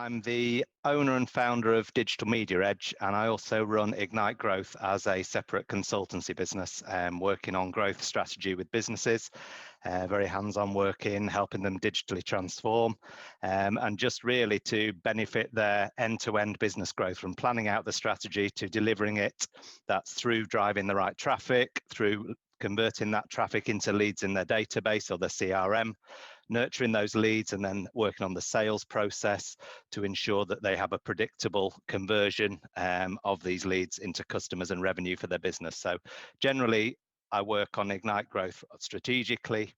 I'm the owner and founder of Digital Media Edge, and I also run Ignite Growth as a separate consultancy business, working on growth strategy with businesses, very hands-on working, helping them digitally transform, and just really to benefit their end-to-end business growth from planning out the strategy to delivering it. That's through driving the right traffic, through converting that traffic into leads in their database or their CRM, nurturing those leads, and then working on the sales process to ensure that they have a predictable conversion of these leads into customers and revenue for their business. So generally, I work on Ignite Growth strategically,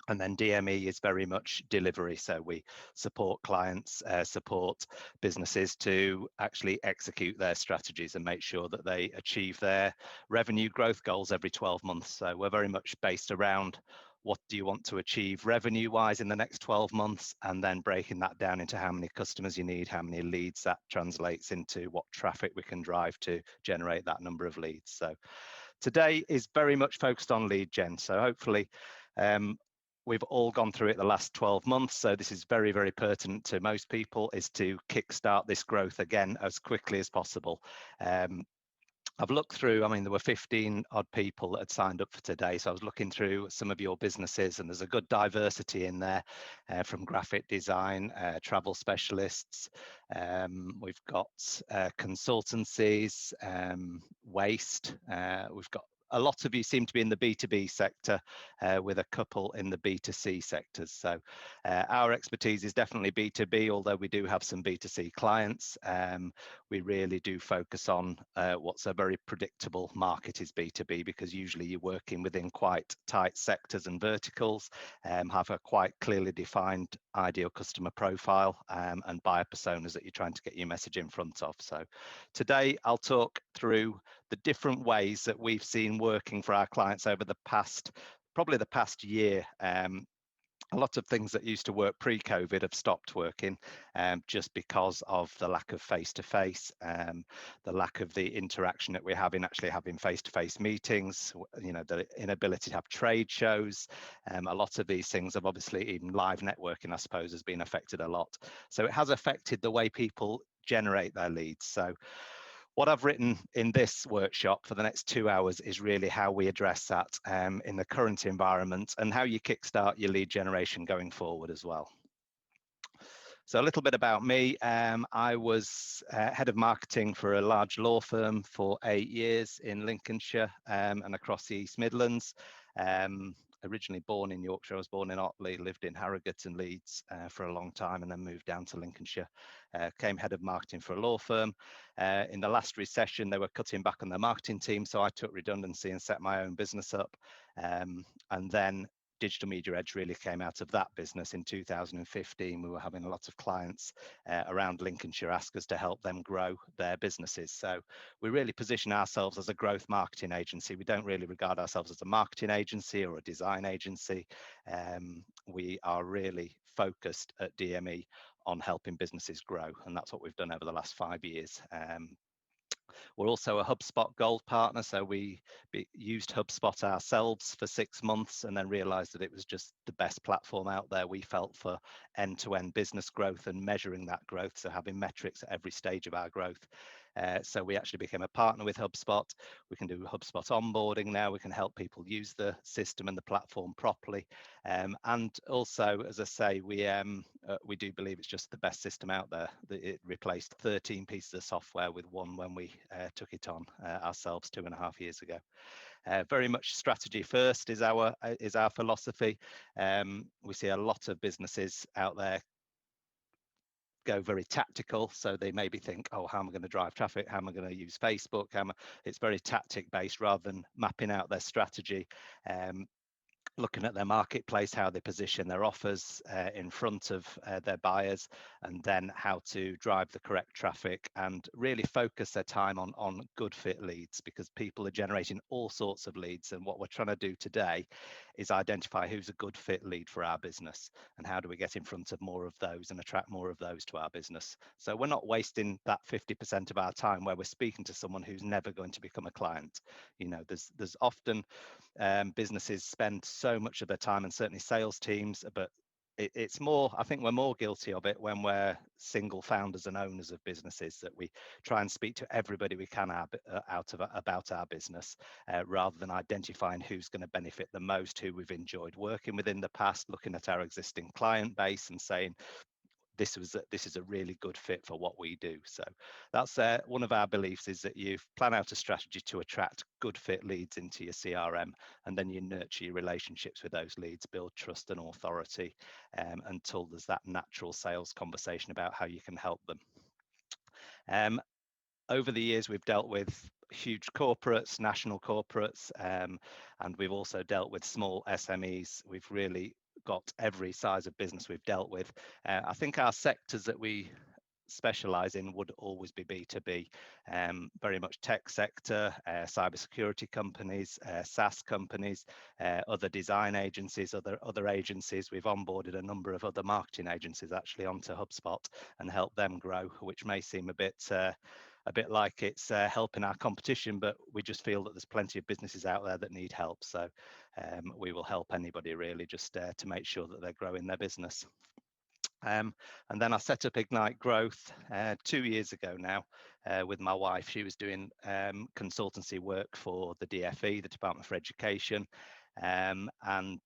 and then DME is very much delivery. So we support clients, support businesses to actually execute their strategies and make sure that they achieve their revenue growth goals every 12 months. So we're very much based around what do you want to achieve revenue-wise in the next 12 months, and then breaking that down into how many customers you need, how many leads that translates into, what traffic we can drive to generate that number of leads. So today is very much focused on lead gen. So hopefully we've all gone through it the last 12 months. So this is very, very pertinent to most people, is to kickstart this growth again as quickly as possible. I've looked through, I mean, there were 15 odd people that had signed up for today. So I was looking through some of your businesses, and there's a good diversity in there from graphic design, travel specialists. We've got consultancies, waste. We've got a lot of you seem to be in the B2B sector with a couple in the B2C sectors. So our expertise is definitely B2B, although we do have some B2C clients. We really do focus on what's a very predictable market is B2B, because usually you're working within quite tight sectors and verticals, have a quite clearly defined ideal customer profile and buyer personas that you're trying to get your message in front of. So today I'll talk through the different ways that we've seen working for our clients over the past, probably the past year. A lot of things that used to work pre-COVID have stopped working just because of the lack of face-to-face, the lack of the interaction that we're having, actually having face-to-face meetings, you know, the inability to have trade shows. A lot of these things have obviously, even live networking, I suppose, has been affected a lot. So it has affected the way people generate their leads. So what I've written in this workshop for the next 2 hours is really how we address that in the current environment, and how you kickstart your lead generation going forward as well. So a little bit about me. I was head of marketing for a large law firm for 8 years in Lincolnshire and across the East Midlands. Originally born in Yorkshire, I was born in Otley, lived in Harrogate and Leeds for a long time, and then moved down to Lincolnshire. Came head of marketing for a law firm. In the last recession, they were cutting back on their marketing team, so I took redundancy and set my own business up. And then Digital Media Edge really came out of that business in 2015. We were having a lot of clients around Lincolnshire ask us to help them grow their businesses. So we really position ourselves as a growth marketing agency. We don't really regard ourselves as a marketing agency or a design agency. We are really focused at DME on helping businesses grow, and that's what we've done over the last 5 years. We're also a HubSpot Gold partner, so we used HubSpot ourselves for 6 months and then realized that it was just the best platform out there, we felt, for end-to-end business growth and measuring that growth, so having metrics at every stage of our growth. So we actually became a partner with HubSpot. We can do HubSpot onboarding now. We can help people use the system and the platform properly. And also, as I say, we do believe it's just the best system out there. It replaced 13 pieces of software with one when we took it on ourselves 2.5 years ago. Very much strategy first is our philosophy. We see a lot of businesses out there go very tactical, so they maybe think, oh, how am I going to drive traffic, how am I going to use Facebook? It's very tactic based rather than mapping out their strategy, looking at their marketplace, how they position their offers in front of their buyers, and then how to drive the correct traffic and really focus their time on good fit leads, because people are generating all sorts of leads. And what we're trying to do today is identify who's a good fit lead for our business, and how do we get in front of more of those and attract more of those to our business. So we're not wasting that 50% of our time where we're speaking to someone who's never going to become a client. You know, there's often businesses spend so much of their time, and certainly sales teams, but it's more, I think we're more guilty of it when we're single founders and owners of businesses, that we try and speak to everybody we can about our business, rather than identifying who's going to benefit the most, who we've enjoyed working with in the past, looking at our existing client base and saying, this is a really good fit for what we do. So that's one of our beliefs, is that you plan out a strategy to attract good fit leads into your CRM, and then you nurture your relationships with those leads, build trust and authority, until there's that natural sales conversation about how you can help them. Over the years, we've dealt with huge corporates, national corporates, and we've also dealt with small SMEs. We've really got every size of business we've dealt with. I think our sectors that we specialize in would always be B2B, very much tech sector, cybersecurity companies, SaaS companies, other design agencies, other agencies. We've onboarded a number of other marketing agencies actually onto HubSpot and helped them grow, which may seem a bit like it's helping our competition, but we just feel that there's plenty of businesses out there that need help. So we will help anybody really, just to make sure that they're growing their business. And then I set up Ignite Growth 2 years ago now with my wife. She was doing consultancy work for the DFE, the Department for Education, and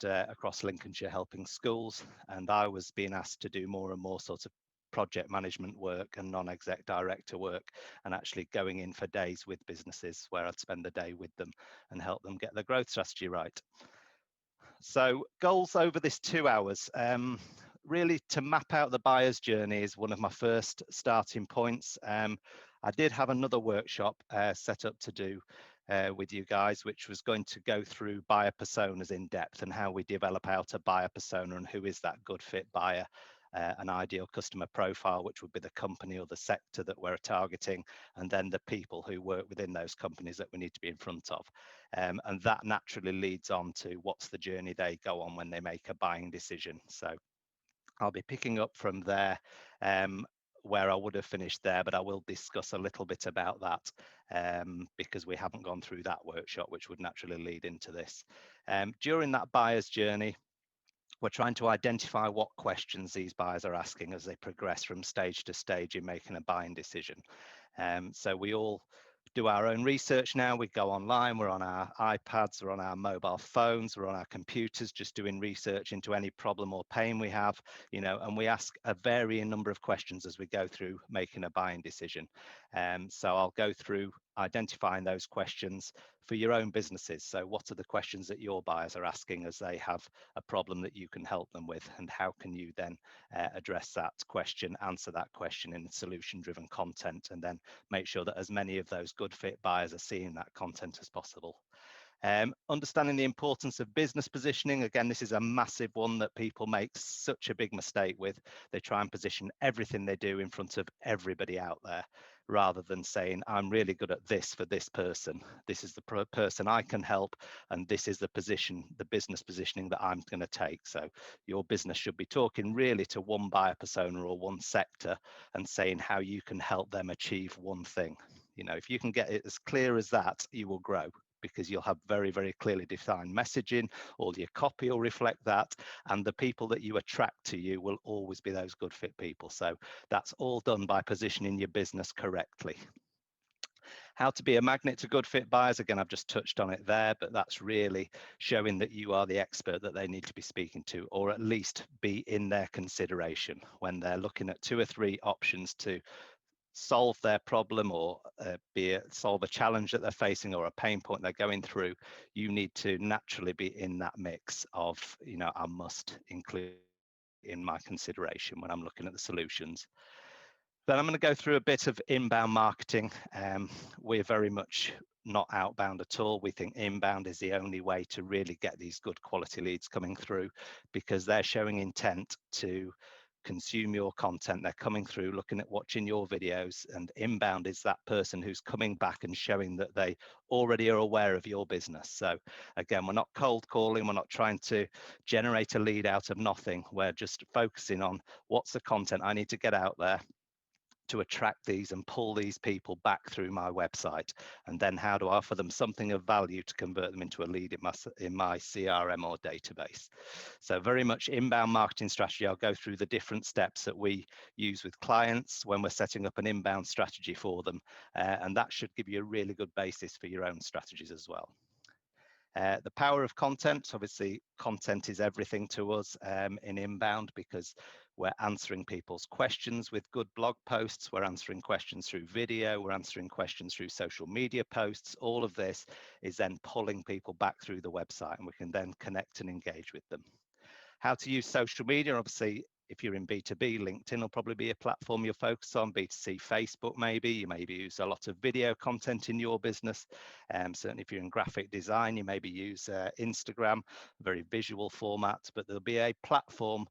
across Lincolnshire, helping schools. And I was being asked to do more and more sort of project management work and non-exec director work, and actually going in for days with businesses where I'd spend the day with them and help them get their growth strategy right. So goals over this 2 hours, really to map out the buyer's journey is one of my first starting points. I did have another workshop set up to do with you guys, which was going to go through buyer personas in depth and how we develop out a buyer persona and who is that good fit buyer. An ideal customer profile, which would be the company or the sector that we're targeting, and then the people who work within those companies that we need to be in front of. And that naturally leads on to what's the journey they go on when they make a buying decision. So I'll be picking up from there, where I would have finished there, but I will discuss a little bit about that because we haven't gone through that workshop, which would naturally lead into this. During that buyer's journey, we're trying to identify what questions these buyers are asking as they progress from stage to stage in making a buying decision. So we all do our own research now. We go online, we're on our iPads, we're on our mobile phones, we're on our computers, just doing research into any problem or pain we have, and we ask a varying number of questions as we go through making a buying decision. So I'll go through identifying those questions for your own businesses. So what are the questions that your buyers are asking as they have a problem that you can help them with, and how can you then address that question, answer that question in solution-driven content, and then make sure that as many of those good fit buyers are seeing that content as possible. Understanding the importance of business positioning. Again, this is a massive one that people make such a big mistake with. They try and position everything they do in front of everybody out there, rather than saying, I'm really good at this for this person. This is the person I can help, and this is the position, the business positioning that I'm going to take. So your business should be talking really to one buyer persona or one sector and saying how you can help them achieve one thing. If you can get it as clear as that, you will grow, because you'll have very, very clearly defined messaging. All your copy will reflect that, and the people that you attract to you will always be those good fit people. So that's all done by positioning your business correctly. How to be a magnet to good fit buyers. Again, I've just touched on it there, but that's really showing that you are the expert that they need to be speaking to, or at least be in their consideration when they're looking at 2 or 3 options to solve their problem, or be it solve a challenge that they're facing or a pain point they're going through. You need to naturally be in that mix of, I must include in my consideration when I'm looking at the solutions. Then I'm going to go through a bit of inbound marketing. We're very much not outbound at all. We think inbound is the only way to really get these good quality leads coming through, because they're showing intent to consume your content. They're coming through, looking at watching your videos, and inbound is that person who's coming back and showing that they already are aware of your business. So again, we're not cold calling, we're not trying to generate a lead out of nothing. We're just focusing on what's the content I need to get out there, to attract these and pull these people back through my website? And then how do I offer them something of value to convert them into a lead in my CRM or database? So very much inbound marketing strategy. I'll go through the different steps that we use with clients when we're setting up an inbound strategy for them. And that should give you a really good basis for your own strategies as well. The power of content, obviously content is everything to us in inbound, because we're answering people's questions with good blog posts, we're answering questions through video, we're answering questions through social media posts. All of this is then pulling people back through the website, and we can then connect and engage with them. How to use social media, obviously, if you're in B2B, LinkedIn will probably be a platform you'll focus on. B2C, Facebook maybe. You maybe use a lot of video content in your business. Certainly if you're in graphic design, you maybe use Instagram, very visual format, but there'll be a platform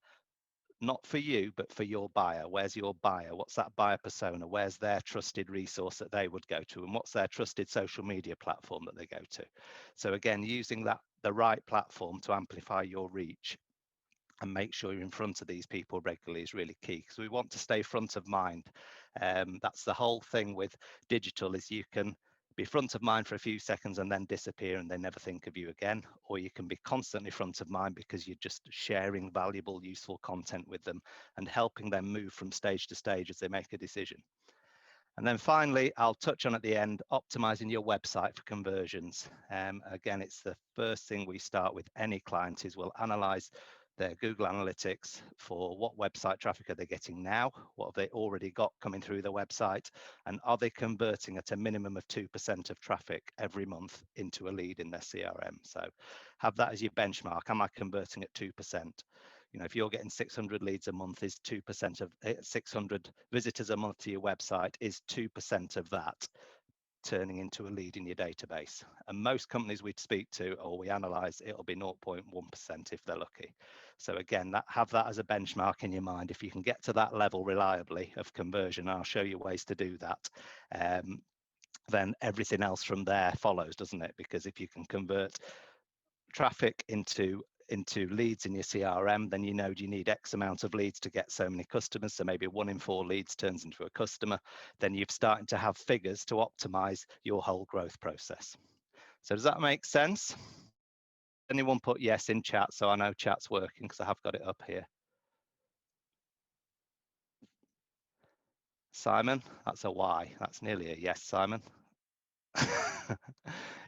not for you, but for your buyer. Where's your buyer? What's that buyer persona? Where's their trusted resource that they would go to? And what's their trusted social media platform that they go to? So again, using the right platform to amplify your reach and make sure you're in front of these people regularly is really key, because we want to stay front of mind. That's the whole thing with digital, is you can be front of mind for a few seconds and then disappear and they never think of you again, or you can be constantly front of mind because you're just sharing valuable, useful content with them and helping them move from stage to stage as they make a decision. And then finally, I'll touch on at the end, optimizing your website for conversions. Again, it's the first thing we start with any client is we'll analyze their Google Analytics for what website traffic are they getting now, what have they already got coming through their website, and are they converting at a minimum of 2% of traffic every month into a lead in their CRM. So have that as your benchmark. Am I converting at 2%? You know, if you're getting 600 leads a month, is 2% of 600 visitors a month to your website, is 2% of that turning into a lead in your database? And most companies we'd speak to or we analyze, it'll be 0.1% if they're lucky. So again, have that as a benchmark in your mind. If you can get to that level reliably of conversion, I'll show you ways to do that, then everything else from there follows, doesn't it? Because if you can convert traffic into leads in your CRM, then you know you need X amount of leads to get so many customers. So maybe 1 in 4 leads turns into a customer. Then you've started to have figures to optimize your whole growth process. So does that make sense? Anyone put yes in chat so I know chat's working, because I have got it up here. Simon, that's a Y. That's nearly a yes, Simon.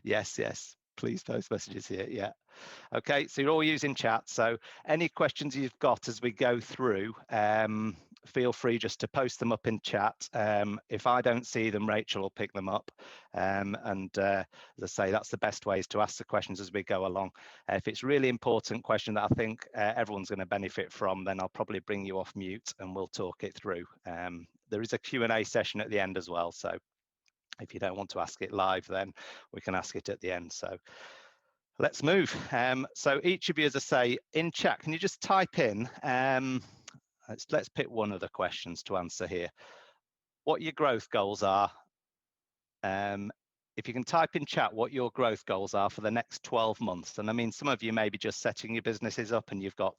Yes. Please post messages here. Yeah. Okay, so you're all using chat. So any questions you've got as we go through, feel free just to post them up in chat. If I don't see them, Rachel will pick them up. And as I say, that's the best way, is to ask the questions as we go along. If it's a really important question that I think everyone's going to benefit from, then I'll probably bring you off mute and we'll talk it through. There is a Q&A session at the end as well. So if you don't want to ask it live, then we can ask it at the end. So let's move. So each of you, as I say, in chat, can you just type in, let's pick one of the questions to answer here, what your growth goals are. If you can type in chat what your growth goals are for the next 12 months. And I mean, some of you may be just setting your businesses up and you've got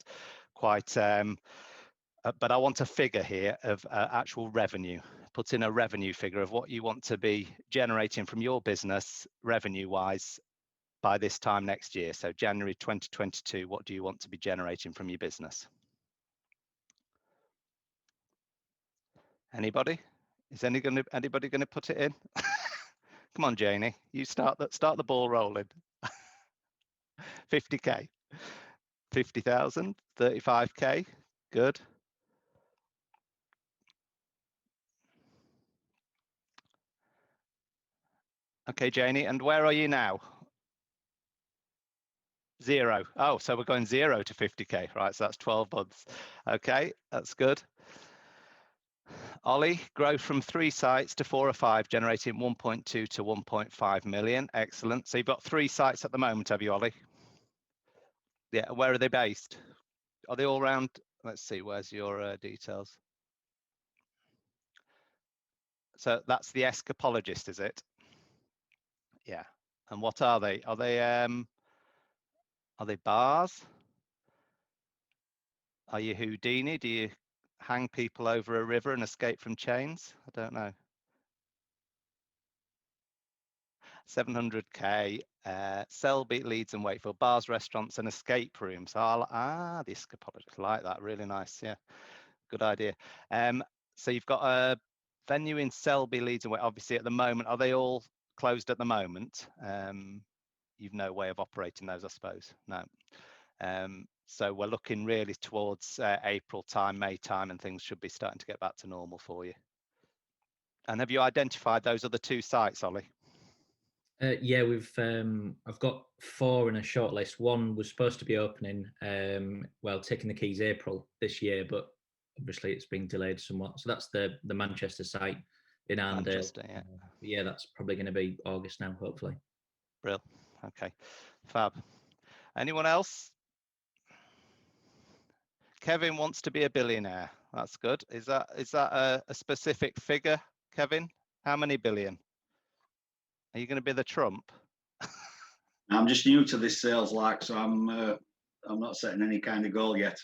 quite, but I want a figure here of actual revenue. Put in a revenue figure of what you want to be generating from your business revenue-wise by this time next year. So January 2022, what do you want to be generating from your business? Anybody? Is anybody going to put it in? Come on, Janie, you start the ball rolling. 50k, 50,000, 35k, good. Okay, Janie, and where are you now? 0. Oh, so we're going 0 to 50k, right? So that's 12 months. Okay, that's good. Ollie, grow from 3 sites to 4 or 5, generating 1.2 to 1.5 million. Excellent. So you've got 3 sites at the moment, have you, Ollie? Yeah. Where are they based? Are they all around? Let's see. Where's your details? So that's the Escapologist, is it? Yeah. And what are they? Are they bars? Are you Houdini? Do you hang people over a river and escape from chains? I don't know. 700k, Selby, Leeds and Wakefield, bars, restaurants and escape rooms. The escapology, like that, really nice, yeah, good idea. So you've got a venue in Selby, Leeds and Wakefield. Obviously at the moment, are they all closed at the moment? You've no way of operating those, I suppose, no. So we're looking really towards April time, May time, and things should be starting to get back to normal for you. And have you identified those other 2 sites, Ollie? Yeah, I've got 4 in a shortlist. One was supposed to be opening, taking the keys April this year, but obviously it's been delayed somewhat. So that's the Manchester site in Arndale. Manchester, yeah. Yeah, that's probably going to be August now, hopefully. Brill. Okay, fab. Anyone else? Kevin wants to be a billionaire. That's good. Is that a specific figure, Kevin? How many billion? Are you going to be the Trump? I'm just new to this sales, so I'm not setting any kind of goal yet.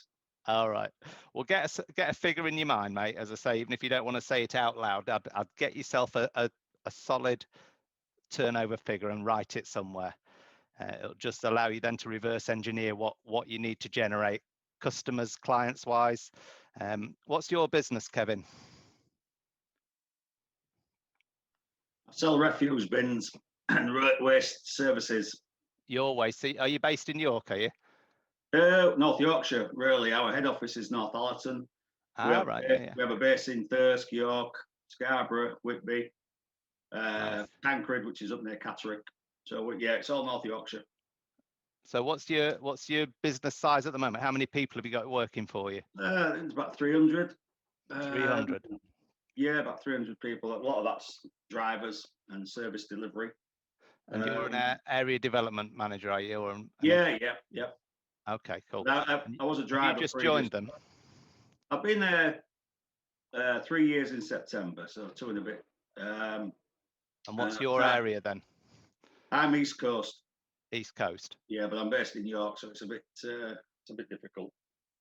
All right. Well, get a figure in your mind, mate. As I say, even if you don't want to say it out loud, I'd get yourself a solid turnover figure and write it somewhere. It'll just allow you then to reverse engineer what you need to generate, customers, clients wise. What's your business, Kevin? I sell refuse bins and waste services. Your waste. Are you based in York? Are you? North Yorkshire, really. Our head office is North Allerton. We have a base in Thirsk, York, Scarborough, Whitby, nice. Tancred, which is up near Catterick. So yeah, it's all North Yorkshire. So what's your business size at the moment? How many people have you got working for you? It's about 300. 300. Yeah, about 300 people. A lot of that's drivers and service delivery. And you're an area development manager, are you? Or yeah. Okay, cool. I was a driver. You just joined them? I've been there 3 years in September, so 2 and a bit. And what's your area then? I'm East Coast. East Coast. Yeah, but I'm based in York, so it's a bit difficult.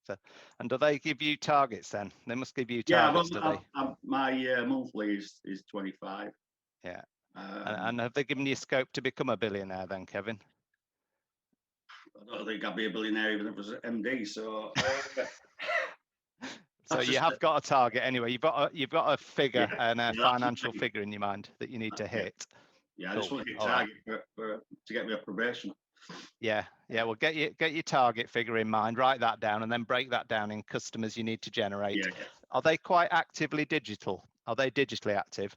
So, and do they give you targets then? They must give you targets, do they? My monthly is 25. Yeah. And have they given you scope to become a billionaire then, Kevin? I don't think I'd be a billionaire even if I was an MD. So. So you have got a target anyway. You've got a figure and a financial figure in your mind that you need to hit. Yeah, I just want to hit target to get me a probation. Yeah. Well, get your target figure in mind, write that down, and then break that down in customers you need to generate. Yeah. Are they quite actively digital? Are they digitally active?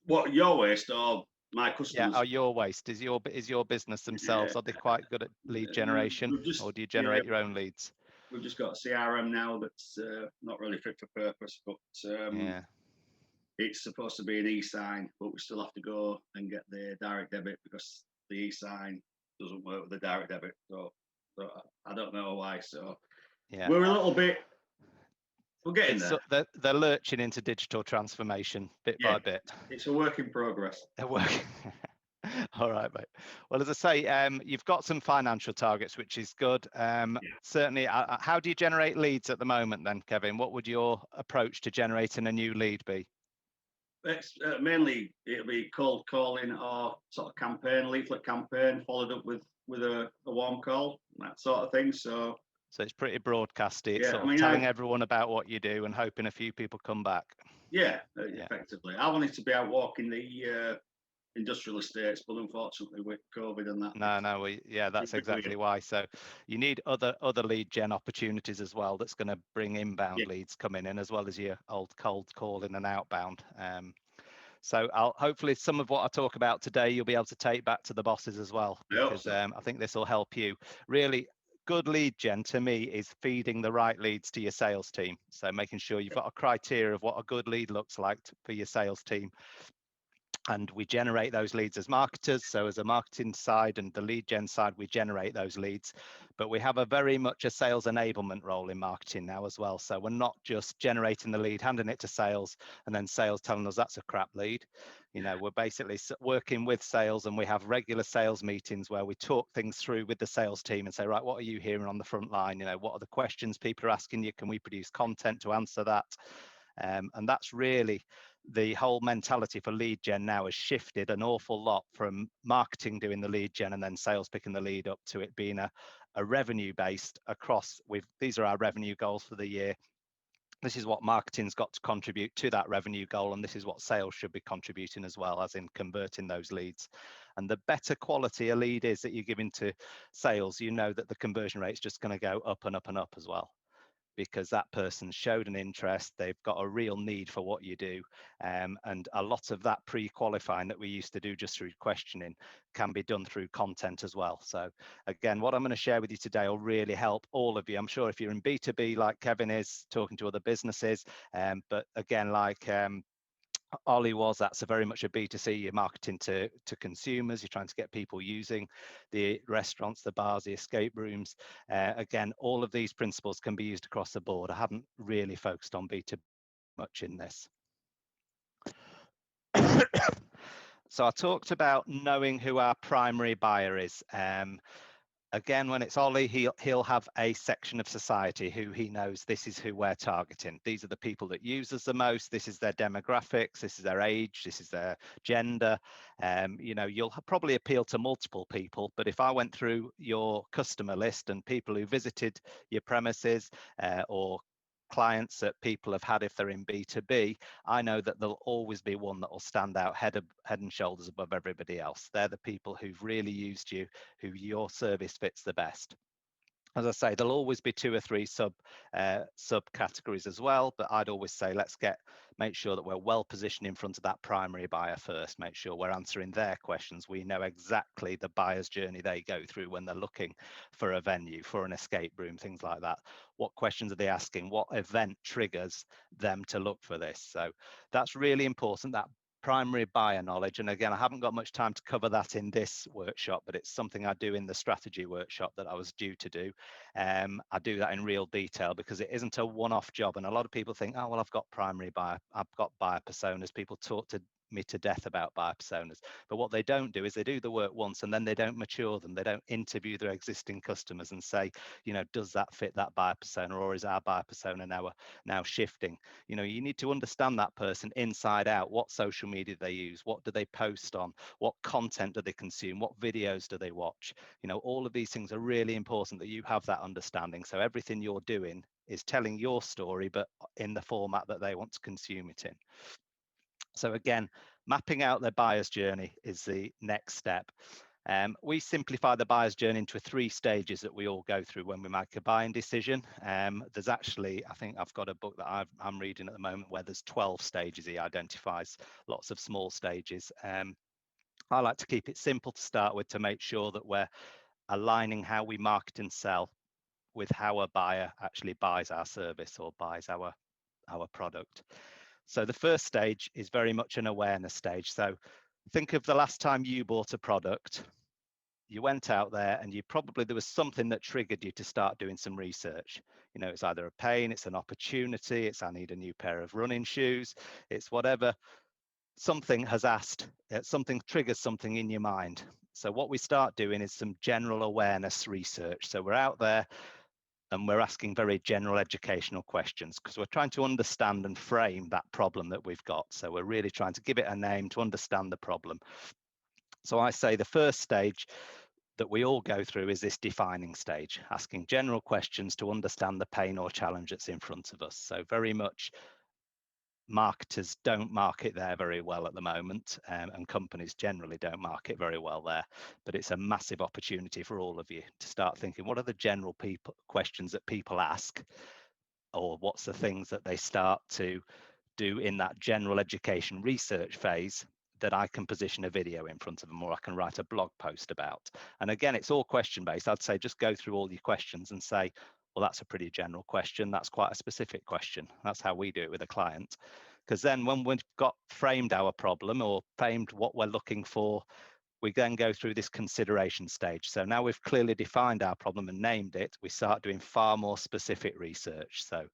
What, your waste or my customers? Yeah, your waste is your business themselves. Are they quite good at lead generation, or do you generate your own leads? We've just got a CRM now that's not really fit for purpose, but it's supposed to be an e-sign, but we still have to go and get the direct debit because the e-sign doesn't work with the direct debit. So I don't know why. So we're a little bit. We're getting there. They're lurching into digital transformation bit by bit. It's a work in progress. All right, mate. Well, as I say, you've got some financial targets, which is good. Certainly, how do you generate leads at the moment then, Kevin? What would your approach to generating a new lead be? It's mainly it'll be cold calling or sort of campaign, leaflet campaign, followed up with a warm call, that sort of thing. So it's pretty broadcasty. It's sort of telling everyone about what you do and hoping a few people come back. Yeah, effectively. I wanted to be out walking the industrial estates, but unfortunately with COVID and that. No, that's exactly why. So you need other lead gen opportunities as well. That's going to bring inbound leads coming in as well as your old cold calling and outbound. So hopefully some of what I talk about today you'll be able to take back to the bosses as well, because I think this will help you. Really good lead gen to me is feeding the right leads to your sales team. So making sure you've got a criteria of what a good lead looks like for your sales team. And we generate those leads as marketers. So as a marketing side and the lead gen side, we generate those leads. But we have a very much a sales enablement role in marketing now as well. So we're not just generating the lead, handing it to sales, and then sales telling us that's a crap lead. You know, we're basically working with sales, and we have regular sales meetings where we talk things through with the sales team and say, right, what are you hearing on the front line? You know, what are the questions people are asking you? Can we produce content to answer that? And that's really the whole mentality for lead gen now has shifted an awful lot from marketing doing the lead gen and then sales picking the lead up to it being a revenue based across. These are our revenue goals for the year. This is what marketing's got to contribute to that revenue goal, and this is what sales should be contributing as well, as in converting those leads. And the better quality a lead is that you're giving to sales, you know that the conversion rate is just going to go up and up and up as well, because that person showed an interest, they've got a real need for what you do. And a lot of that pre-qualifying that we used to do just through questioning can be done through content as well. So again, what I'm going to share with you today will really help all of you. I'm sure if you're in B2B like Kevin is, talking to other businesses, but again, like Ollie was, that's a very much a B2C. You're marketing to consumers. You're trying to get people using the restaurants, the bars, the escape rooms. Again, all of these principles can be used across the board. I haven't really focused on B2B much in this. So I talked about knowing who our primary buyer is. Again, when it's Ollie, he'll have a section of society who he knows this is who we're targeting. These are the people that use us the most. This is their demographics. This is their age. This is their gender. You know, you'll probably appeal to multiple people. But if I went through your customer list and people who visited your premises or clients that people have had if they're in B2B, I know that there'll always be one that will stand out head and shoulders above everybody else. They're the people who've really used you, who your service fits the best. As I say, there'll always be 2 or 3 subcategories as well, but I'd always say let's make sure that we're well positioned in front of that primary buyer first. Make sure we're answering their questions. We know exactly the buyer's journey they go through when they're looking for a venue, for an escape room, things like that. What questions are they asking? What event triggers them to look for this? So that's really important, that primary buyer knowledge. And again, I haven't got much time to cover that in this workshop, but it's something I do in the strategy workshop that I was due to do. I do that in real detail because it isn't a one-off job. And a lot of people think, oh, well, I've got primary buyer, I've got buyer personas. People talk to me to death about buyer personas, but what they don't do is they do the work once and then they don't mature them. They don't interview their existing customers and say, you know, does that fit that buyer persona, or is our buyer persona now shifting? You know, you need to understand that person inside out. What social media they use, what do they post on, what content do they consume, what videos do they watch? You know, all of these things are really important that you have that understanding, so everything you're doing is telling your story but in the format that they want to consume it in. So again, mapping out their buyer's journey is the next step. We simplify the buyer's journey into 3 stages that we all go through when we make a buying decision. There's actually, I think I've got a book that I'm reading at the moment where there's 12 stages. He identifies lots of small stages. I like to keep it simple to start with to make sure that we're aligning how we market and sell with how a buyer actually buys our service or buys our product. So the first stage is very much an awareness stage. So think of the last time you bought a product. You went out there and there was something that triggered you to start doing some research. You know, it's either a pain, it's an opportunity, it's I need a new pair of running shoes, it's whatever. Something has asked, something triggers something in your mind. So what we start doing is some general awareness research. So we're out there and we're asking very general educational questions because we're trying to understand and frame that problem that we've got. So we're really trying to give it a name to understand the problem. So I say the first stage that we all go through is this defining stage, asking general questions to understand the pain or challenge that's in front of us. So very much marketers don't market there very well at the moment, and companies generally don't market very well there, but it's a massive opportunity for all of you to start thinking, what are the general questions that people ask, or what's the things that they start to do in that general education research phase that I can position a video in front of them, or I can write a blog post about. And again, it's all question based. I'd say just go through all your questions and say, well, that's a pretty general question. That's quite a specific question. That's how we do it with a client. Because then when we've got framed our problem or framed what we're looking for, we then go through this consideration stage. So now we've clearly defined our problem and named it, we start doing far more specific research. So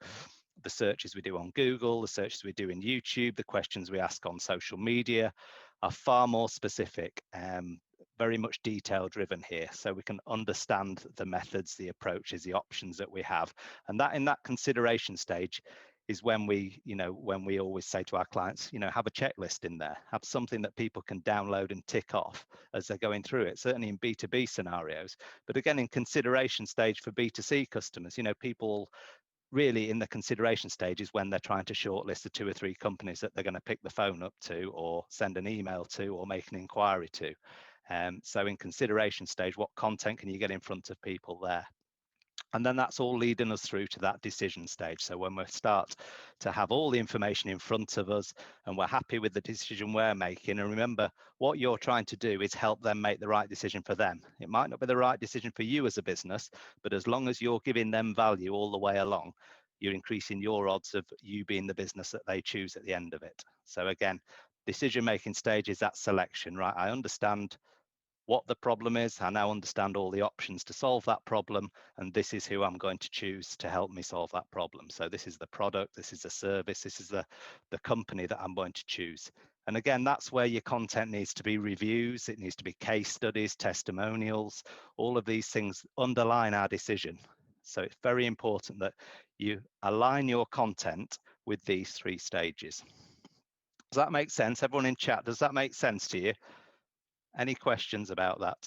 the searches we do on Google, the searches we do in YouTube, the questions we ask on social media, are far more specific, very much detail driven here, so we can understand the methods, the approaches, the options that we have. And that in that consideration stage is when we, when we always say to our clients, have a checklist in there, have something that people can download and tick off as they're going through it, certainly in B2B scenarios. But again, in consideration stage for B2C customers, people really in the consideration stage is when they're trying to shortlist the 2 or 3 companies that they're going to pick the phone up to, or send an email to, or make an inquiry to. So in consideration stage, what content can you get in front of people there? And then that's all leading us through to that decision stage. So when we start to have all the information in front of us and we're happy with the decision we're making, and remember, what you're trying to do is help them make the right decision for them. It might not be the right decision for you as a business, but as long as you're giving them value all the way along, you're increasing your odds of you being the business that they choose at the end of it. So again, decision-making stage is that selection, right? I understand what the problem is. I now understand all the options to solve that problem, and this is who I'm going to choose to help me solve that problem. So this is the product, this is the service, this is the company that I'm going to choose. And again, that's where your content needs to be reviews, it needs to be case studies, testimonials, all of these things underline our decision. So it's very important that you align your content with these 3 stages. Does that make sense? Everyone in chat, does that make sense to you? Any questions about that?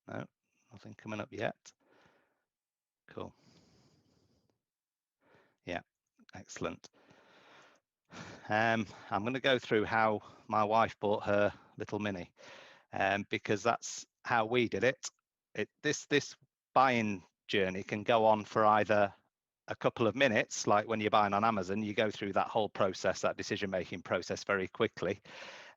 No, nothing coming up yet. Cool. Yeah, excellent. I'm going to go through how my wife bought her little Mini, because that's how we did it. This buying journey can go on for either a couple of minutes, like when you're buying on Amazon, you go through that whole process, that decision-making process very quickly.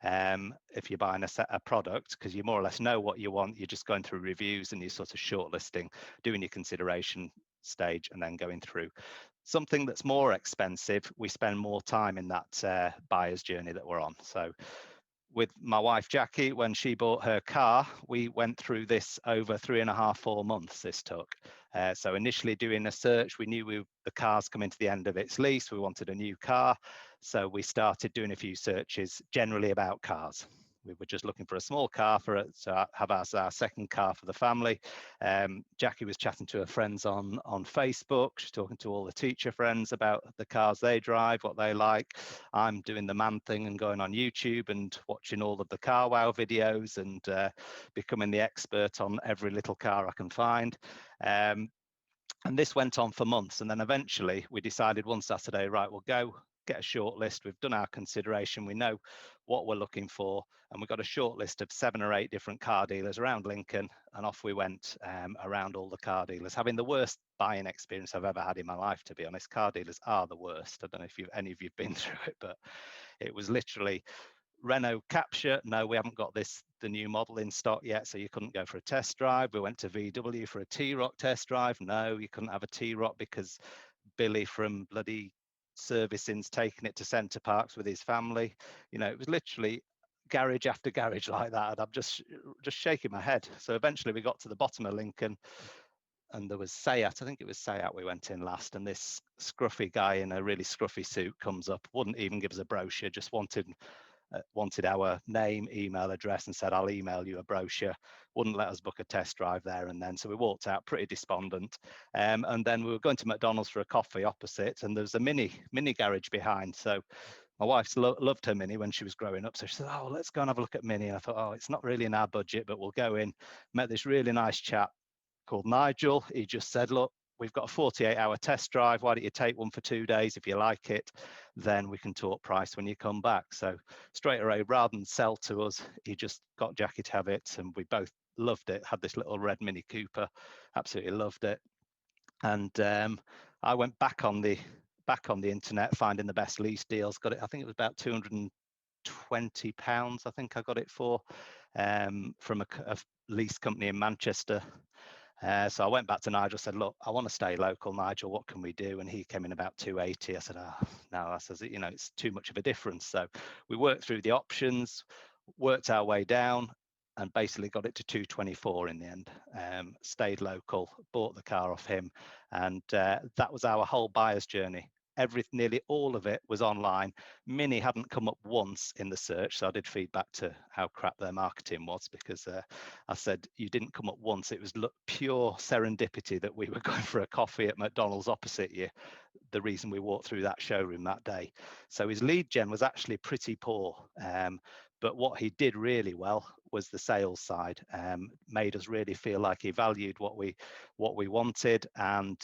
If you're buying a product, because you more or less know what you want, you're just going through reviews and you're sort of shortlisting, doing your consideration stage, and then going through. Something that's more expensive, we spend more time in that buyer's journey that we're on. So with my wife Jackie, when she bought her car, we went through this over 3.5, 4 months this took. So initially doing a search, we knew the car's coming to the end of its lease, we wanted a new car. So we started doing a few searches generally about cars. We were just looking for a small car to have as our second car for the family. Jackie was chatting to her friends on Facebook. She's talking to all the teacher friends about the cars they drive, what they like. I'm doing the man thing and going on YouTube and watching all of the car wow videos and becoming the expert on every little car I can find. And this went on for months. And then eventually we decided one Saturday, right, we'll go get a short list. We've done our consideration. We know what we're looking for. And we got a short list of 7 or 8 different car dealers around Lincoln. And off we went around all the car dealers, having the worst buying experience I've ever had in my life, to be honest. Car dealers are the worst. I don't know if any of you've been through it, but it was literally Renault Capture. No, we haven't got the new model in stock yet, so you couldn't go for a test drive. We went to VW for a T-Roc test drive. No, you couldn't have a T-Roc because Billy from bloody servicing's taking it to Center Parks with his family. It was literally garage after garage like that, and I'm just shaking my head. So eventually we got to the bottom of Lincoln, and there was Seat. I think it was Seat we went in last, and this scruffy guy in a really scruffy suit comes up, wouldn't even give us a brochure, just wanted our name, email address, and said, I'll email you a brochure. Wouldn't let us book a test drive there and then. So we walked out pretty despondent. And then we were going to McDonald's for a coffee opposite, and there's a mini garage behind. So my wife's loved her Mini when she was growing up. So she said, oh, let's go and have a look at Mini. And I thought, oh, it's not really in our budget, but we'll go in. Met this really nice chap called Nigel. He just said, look, we've got a 48-hour test drive. Why don't you take one for 2 days? If you like it, then we can talk price when you come back. So straight away, rather than sell to us, he just got Jackie to have it, and we both loved it. Had this little red Mini Cooper, absolutely loved it. And I went back on the internet, finding the best lease deals. Got it. I think it was about £220. I think I got it for from a lease company in Manchester. So I went back to Nigel, said, look, I want to stay local, Nigel, what can we do? And he came in about 280. I said, oh, no, I says, it's too much of a difference. So we worked through the options, worked our way down, and basically got it to 224 in the end. Stayed local, bought the car off him, and that was our whole buyer's journey. nearly all of it was online. Mini hadn't come up once in the search, so I did feedback to how crap their marketing was, because I said, you didn't come up once. It was pure serendipity that we were going for a coffee at McDonald's opposite you, the reason we walked through that showroom that day. So his lead gen was actually pretty poor, but what he did really well was the sales side. Made us really feel like he valued what we wanted, and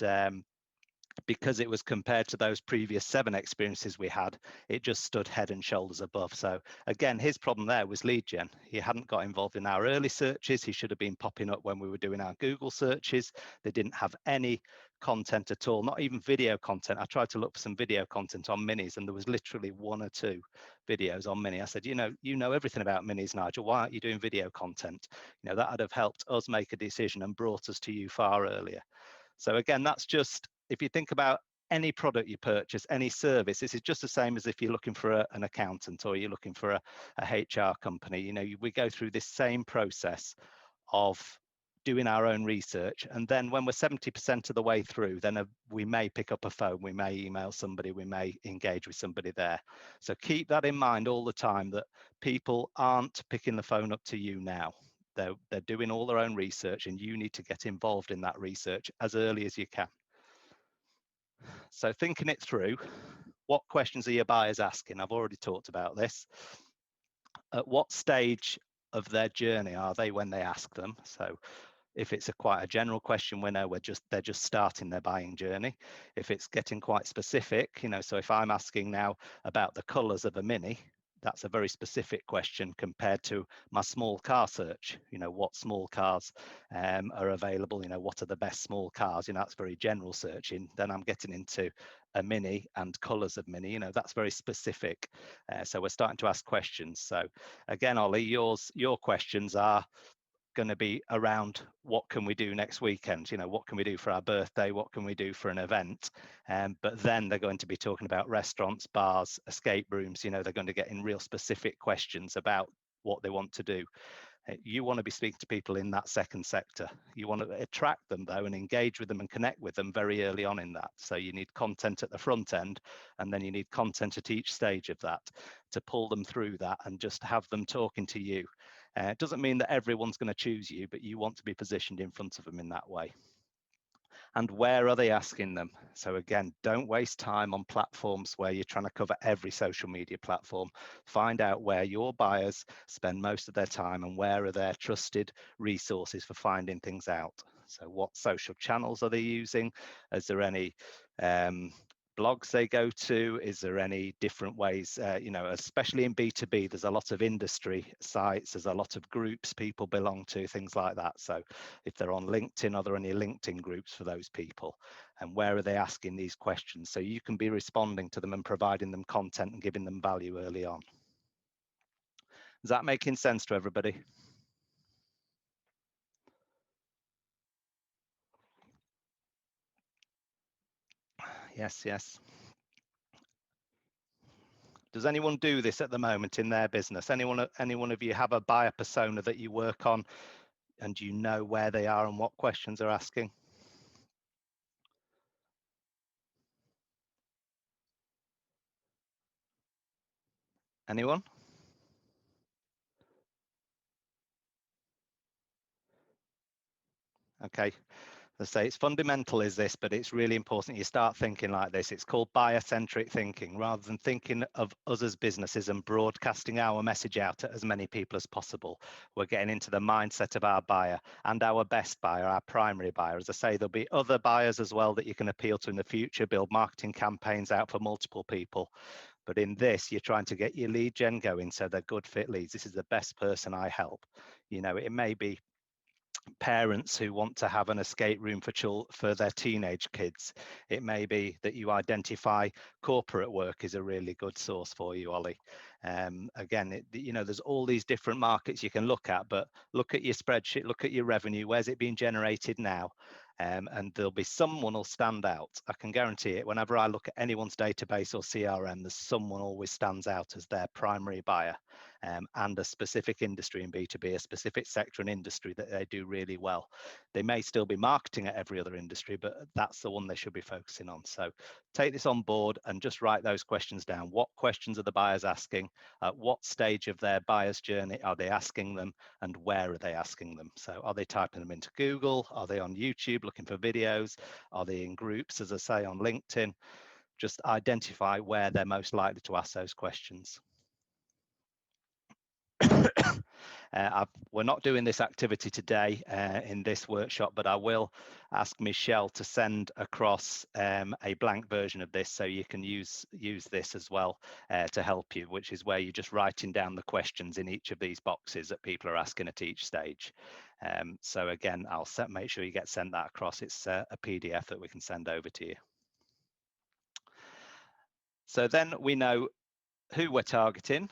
because it was compared to those previous 7 experiences we had, it just stood head and shoulders above. So again, his problem there was lead gen. He hadn't got involved in our early searches. He should have been popping up when we were doing our Google searches. They didn't have any content at all, not even video content. I tried to look for some video content on minis, and there was literally 1 or 2 videos on mini. I said, you know everything about minis, Nigel. Why aren't you doing video content? That would have helped us make a decision and brought us to you far earlier. So again, that's just, if you think about any product you purchase, any service, this is just the same as if you're looking for an accountant or you're looking for a HR company. We go through this same process of doing our own research, and then when we're 70% of the way through, then we may pick up a phone, we may email somebody, we may engage with somebody there. So keep that in mind all the time, that people aren't picking the phone up to you now. They're doing all their own research, and you need to get involved in that research as early as you can. So thinking it through, what questions are your buyers asking? I've already talked about this. At what stage of their journey are they when they ask them? So if it's quite a general question, we know they're just starting their buying journey. If it's getting quite specific, so if I'm asking now about the colours of a Mini, that's a very specific question compared to my small car search. What small cars are available, what are the best small cars, that's very general searching. Then I'm getting into a Mini and colours of Mini, that's very specific. So we're starting to ask questions. So again, Ollie, your questions are going to be around what can we do next weekend, what can we do for our birthday, what can we do for an event, but then they're going to be talking about restaurants, bars, escape rooms. They're going to get in real specific questions about what they want to do. You want to be speaking to people in that second sector. You want to attract them though and engage with them and connect with them very early on in that. So you need content at the front end, and then you need content at each stage of that to pull them through that and just have them talking to you. It doesn't mean that everyone's going to choose you, but you want to be positioned in front of them in that way. And where are they asking them? So again, don't waste time on platforms where you're trying to cover every social media platform. Find out where your buyers spend most of their time and where are their trusted resources for finding things out. So what social channels are they using? Is there any blogs they go to? Is there any different ways, especially in B2B, there's a lot of industry sites, there's a lot of groups people belong to, things like that. So if they're on LinkedIn, are there any LinkedIn groups for those people? And where are they asking these questions? So you can be responding to them and providing them content and giving them value early on. Is that making sense to everybody? Yes. Does anyone do this at the moment in their business? Anyone of you have a buyer persona that you work on and you know where they are and what questions they're asking? Anyone? Okay. I say it's fundamental is this, but it's really important you start thinking like this. It's called buyer-centric thinking. Rather than thinking of us as businesses and broadcasting our message out to as many people as possible, we're getting into the mindset of our buyer and our best buyer, our primary buyer. As I say, there'll be other buyers as well that you can appeal to in the future, build marketing campaigns out for multiple people. But in this, you're trying to get your lead gen going so they're good fit leads. This is the best person I help. It may be parents who want to have an escape room for their teenage kids. It may be that you identify corporate work is a really good source for you, Ollie. Again, there's all these different markets you can look at, but look at your spreadsheet, look at your revenue, where's it being generated now? And there'll be someone will stand out. I can guarantee it. Whenever I look at anyone's database or CRM, there's someone always stands out as their primary buyer. and a specific industry in B2B, a specific sector and industry that they do really well. They may still be marketing at every other industry, but that's the one they should be focusing on. So take this on board and just write those questions down. What questions are the buyers asking? At what stage of their buyer's journey are they asking them, and where are they asking them? So are they typing them into Google? Are they on YouTube looking for videos? Are they in groups, as I say, on LinkedIn? Just identify where they're most likely to ask those questions. We're not doing this activity today in this workshop, but I will ask Michelle to send across a blank version of this so you can use this as well to help you, which is where you're just writing down the questions in each of these boxes that people are asking at each stage. So again, I'll make sure you get sent that across. It's a PDF that we can send over to you. So then we know who we're targeting,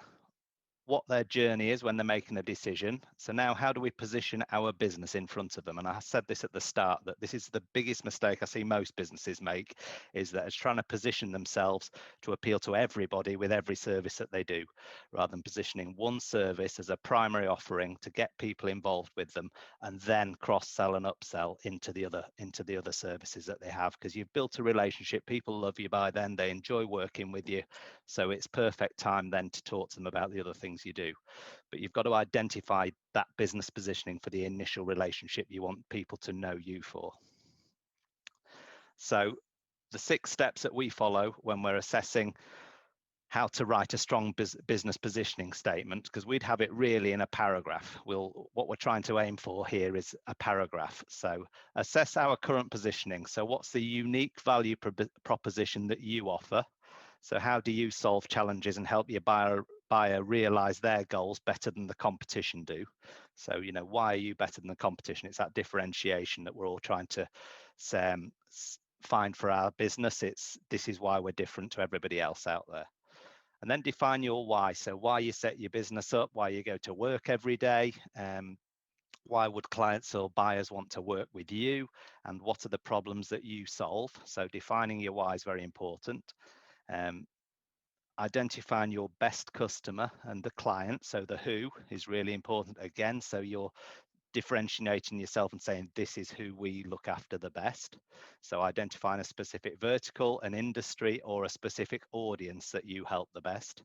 what their journey is when they're making a decision. So now how do we position our business in front of them? And I said this at the start, that this is the biggest mistake I see most businesses make, is that it's trying to position themselves to appeal to everybody with every service that they do, rather than positioning one service as a primary offering to get people involved with them, and then cross-sell and upsell into the other services that they have, because you've built a relationship. People love you by then, they enjoy working with you, so it's perfect time then to talk to them about the other things you do. But you've got to identify that business positioning for the initial relationship you want people to know you for. So the 6 steps that we follow when we're assessing how to write a strong business positioning statement, because we'd have it really in a paragraph. What we're trying to aim for here is a paragraph. So assess our current positioning. So what's the unique value proposition that you offer? So how do you solve challenges and help your buyer realize their goals better than the competition do? So, you know, why are you better than the competition? It's that differentiation that we're all trying to find for our business. This is why we're different to everybody else out there. And then define your why. So why you set your business up, why you go to work every day, why would clients or buyers want to work with you, and what are the problems that you solve? So defining your why is very important. Identifying your best customer and the client, so the who is really important again. So you're differentiating yourself and saying, this is who we look after the best. So identifying a specific vertical, an industry, or a specific audience that you help the best.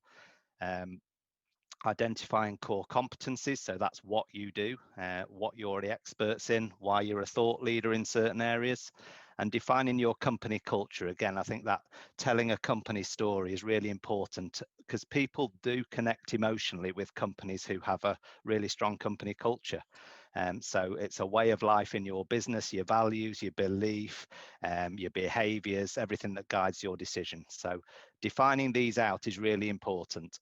Identifying core competencies, so that's what you do, what you're already experts in, why you're a thought leader in certain areas. And defining your company culture. Again, I think that telling a company story is really important, because people do connect emotionally with companies who have a really strong company culture. So it's a way of life in your business, your values, your belief, your behaviors, everything that guides your decision. So defining these out is really important.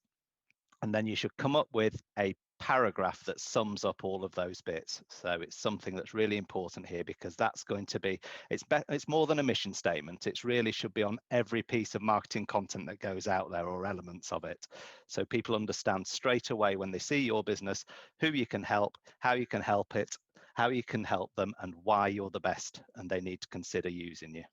And then you should come up with a paragraph that sums up all of those bits. So it's something that's really important here, because that's going to be, it's more than a mission statement. It really should be on every piece of marketing content that goes out there, or elements of it. So people understand straight away when they see your business, who you can help, how you can help it, how you can help them, and why you're the best, and they need to consider using you.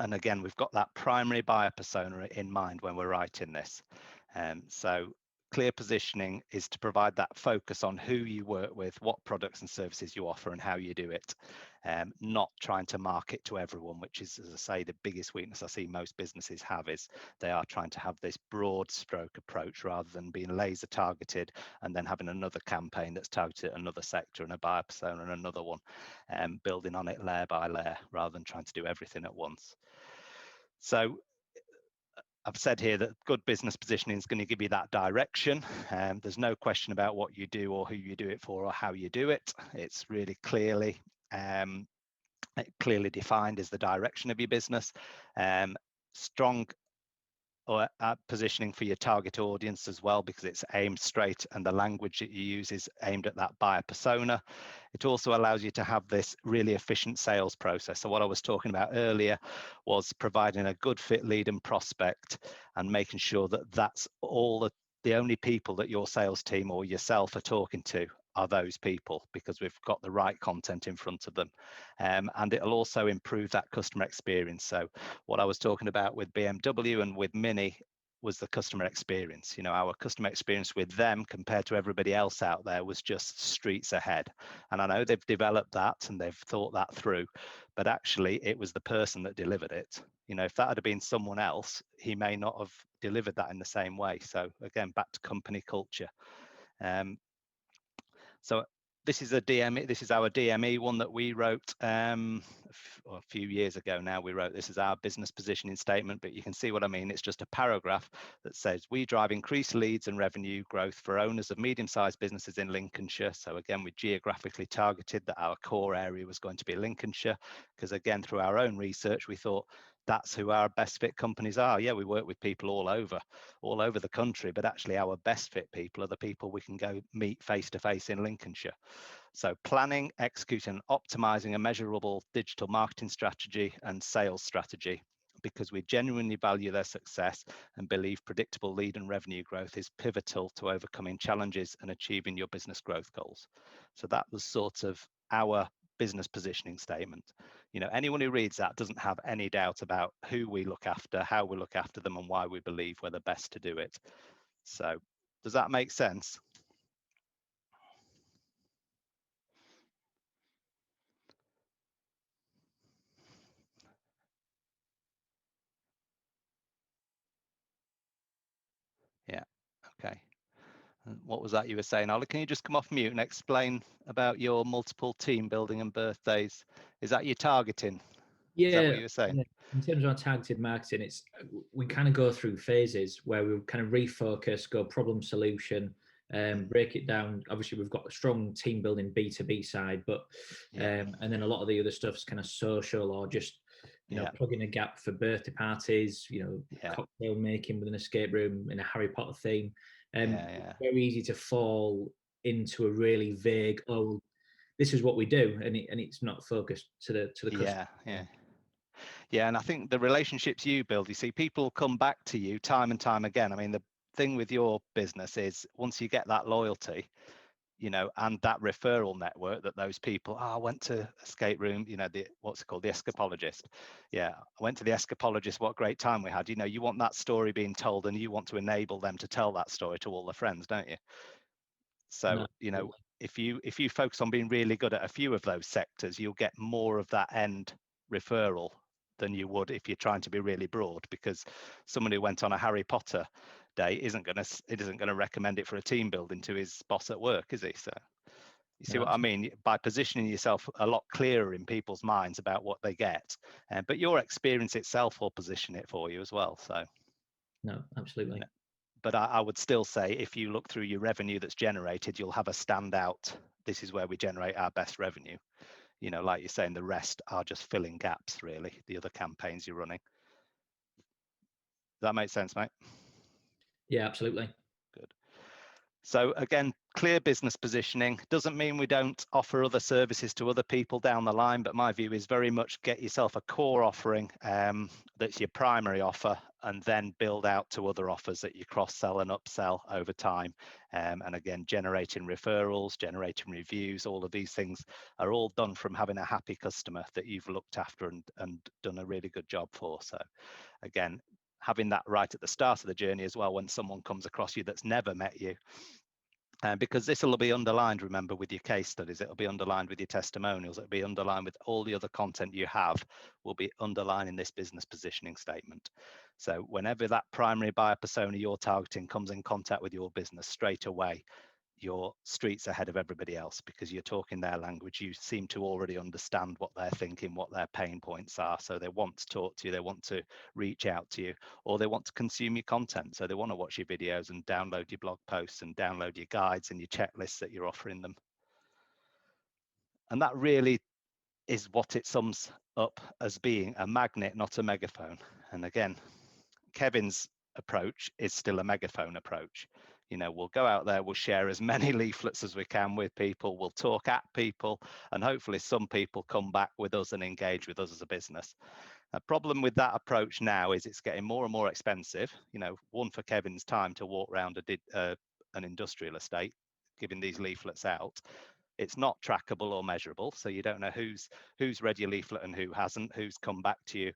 And again, we've got that primary buyer persona in mind when we're writing this. So clear positioning is to provide that focus on who you work with, what products and services you offer, and how you do it. Not trying to market to everyone, which is, as I say, the biggest weakness I see most businesses have, is they are trying to have this broad stroke approach rather than being laser targeted and then having another campaign that's targeted at another sector and a buyer persona and another one, building on it layer by layer rather than trying to do everything at once. So I've said here that good business positioning is going to give you that direction. There's no question about what you do or who you do it for or how you do it. It's really clearly defined as the direction of your business. Strong positioning for your target audience as well, because it's aimed straight, and the language that you use is aimed at that buyer persona. It also allows you to have this really efficient sales process. So what I was talking about earlier was providing a good fit lead and prospect, and making sure that that's all the only people that your sales team or yourself are talking to are those people, because we've got the right content in front of them. And it'll also improve that customer experience. So what I was talking about with BMW and with Mini was the customer experience. You know, our customer experience with them compared to everybody else out there was just streets ahead. And I know they've developed that and they've thought that through, but actually it was the person that delivered it. You know, if that had been someone else, he may not have delivered that in the same way. So again, back to company culture. So this is a DME. This is our DME one that we wrote a few years ago now. We wrote this is our business positioning statement, but you can see what I mean. It's just a paragraph that says we drive increased leads and revenue growth for owners of medium-sized businesses in Lincolnshire. So again, we geographically targeted that our core area was going to be Lincolnshire, because again, through our own research, we thought that's who our best fit companies are. Yeah, we work with people all over the country, but actually our best fit people are the people we can go meet face to face in Lincolnshire. So planning, executing, optimizing a measurable digital marketing strategy and sales strategy, because we genuinely value their success and believe predictable lead and revenue growth is pivotal to overcoming challenges and achieving your business growth goals. So that was sort of our business positioning statement. You know, anyone who reads that doesn't have any doubt about who we look after, how we look after them, and why we believe we're the best to do it. So does that make sense? Yeah, okay. What was that you were saying, Ollie? Can you just come off mute and explain about your multiple team building and birthdays? Is that your targeting? Is that what you were saying? Yeah. In terms of our targeted marketing, it's we kind of go through phases where we kind of refocus, go problem solution, break it down. Obviously, we've got a strong team building B2B side, but and then a lot of the other stuff's kind of social or just plugging a gap for birthday parties, cocktail making with an escape room in a Harry Potter theme. It's very easy to fall into a really vague, oh, this is what we do, and it's not focused to the customer. Yeah, and I think the relationships you build, you see, people come back to you time and time again. I mean, the thing with your business is once you get that loyalty, and that referral network that those people, I went to escape room, what's it called, the escapologist. Yeah, I went to the escapologist, what great time we had. You want that story being told, and you want to enable them to tell that story to all their friends, don't you? So, if you focus on being really good at a few of those sectors, you'll get more of that end referral than you would if you're trying to be really broad, because someone who went on a Harry Potter day isn't going to recommend it for a team building to his boss at work, is he? So you see what I mean? By positioning yourself a lot clearer in people's minds about what they get, but your experience itself will position it for you as well. So no, absolutely. But I would still say if you look through your revenue that's generated, you'll have a standout. This is where we generate our best revenue. Like you're saying, the rest are just filling gaps, really, the other campaigns you're running. Does that make sense, mate? Yeah, absolutely. Good. So again, clear business positioning doesn't mean we don't offer other services to other people down the line, but my view is very much get yourself a core offering that's your primary offer, and then build out to other offers that you cross-sell and upsell over time. And again, generating referrals, generating reviews, all of these things are all done from having a happy customer that you've looked after and done a really good job for. So again, having that right at the start of the journey as well, when someone comes across you that's never met you, because this will be underlined, remember, with your case studies, it'll be underlined with your testimonials, it'll be underlined with all the other content you have, will be underlining this business positioning statement. So whenever that primary buyer persona you're targeting comes in contact with your business, straight away, your streets ahead of everybody else, because you're talking their language. You seem to already understand what they're thinking, what their pain points are. So they want to talk to you, they want to reach out to you, or they want to consume your content. So they want to watch your videos and download your blog posts and download your guides and your checklists that you're offering them. And that really is what it sums up as being a magnet, not a megaphone. And again, Kevin's approach is still a megaphone approach. We'll go out there, we'll share as many leaflets as we can with people, we'll talk at people, and hopefully some people come back with us and engage with us as a business. The problem with that approach now is it's getting more and more expensive. One, for Kevin's time to walk around an industrial estate giving these leaflets out, it's not trackable or measurable. So you don't know who's read your leaflet and who hasn't, who's come back to you,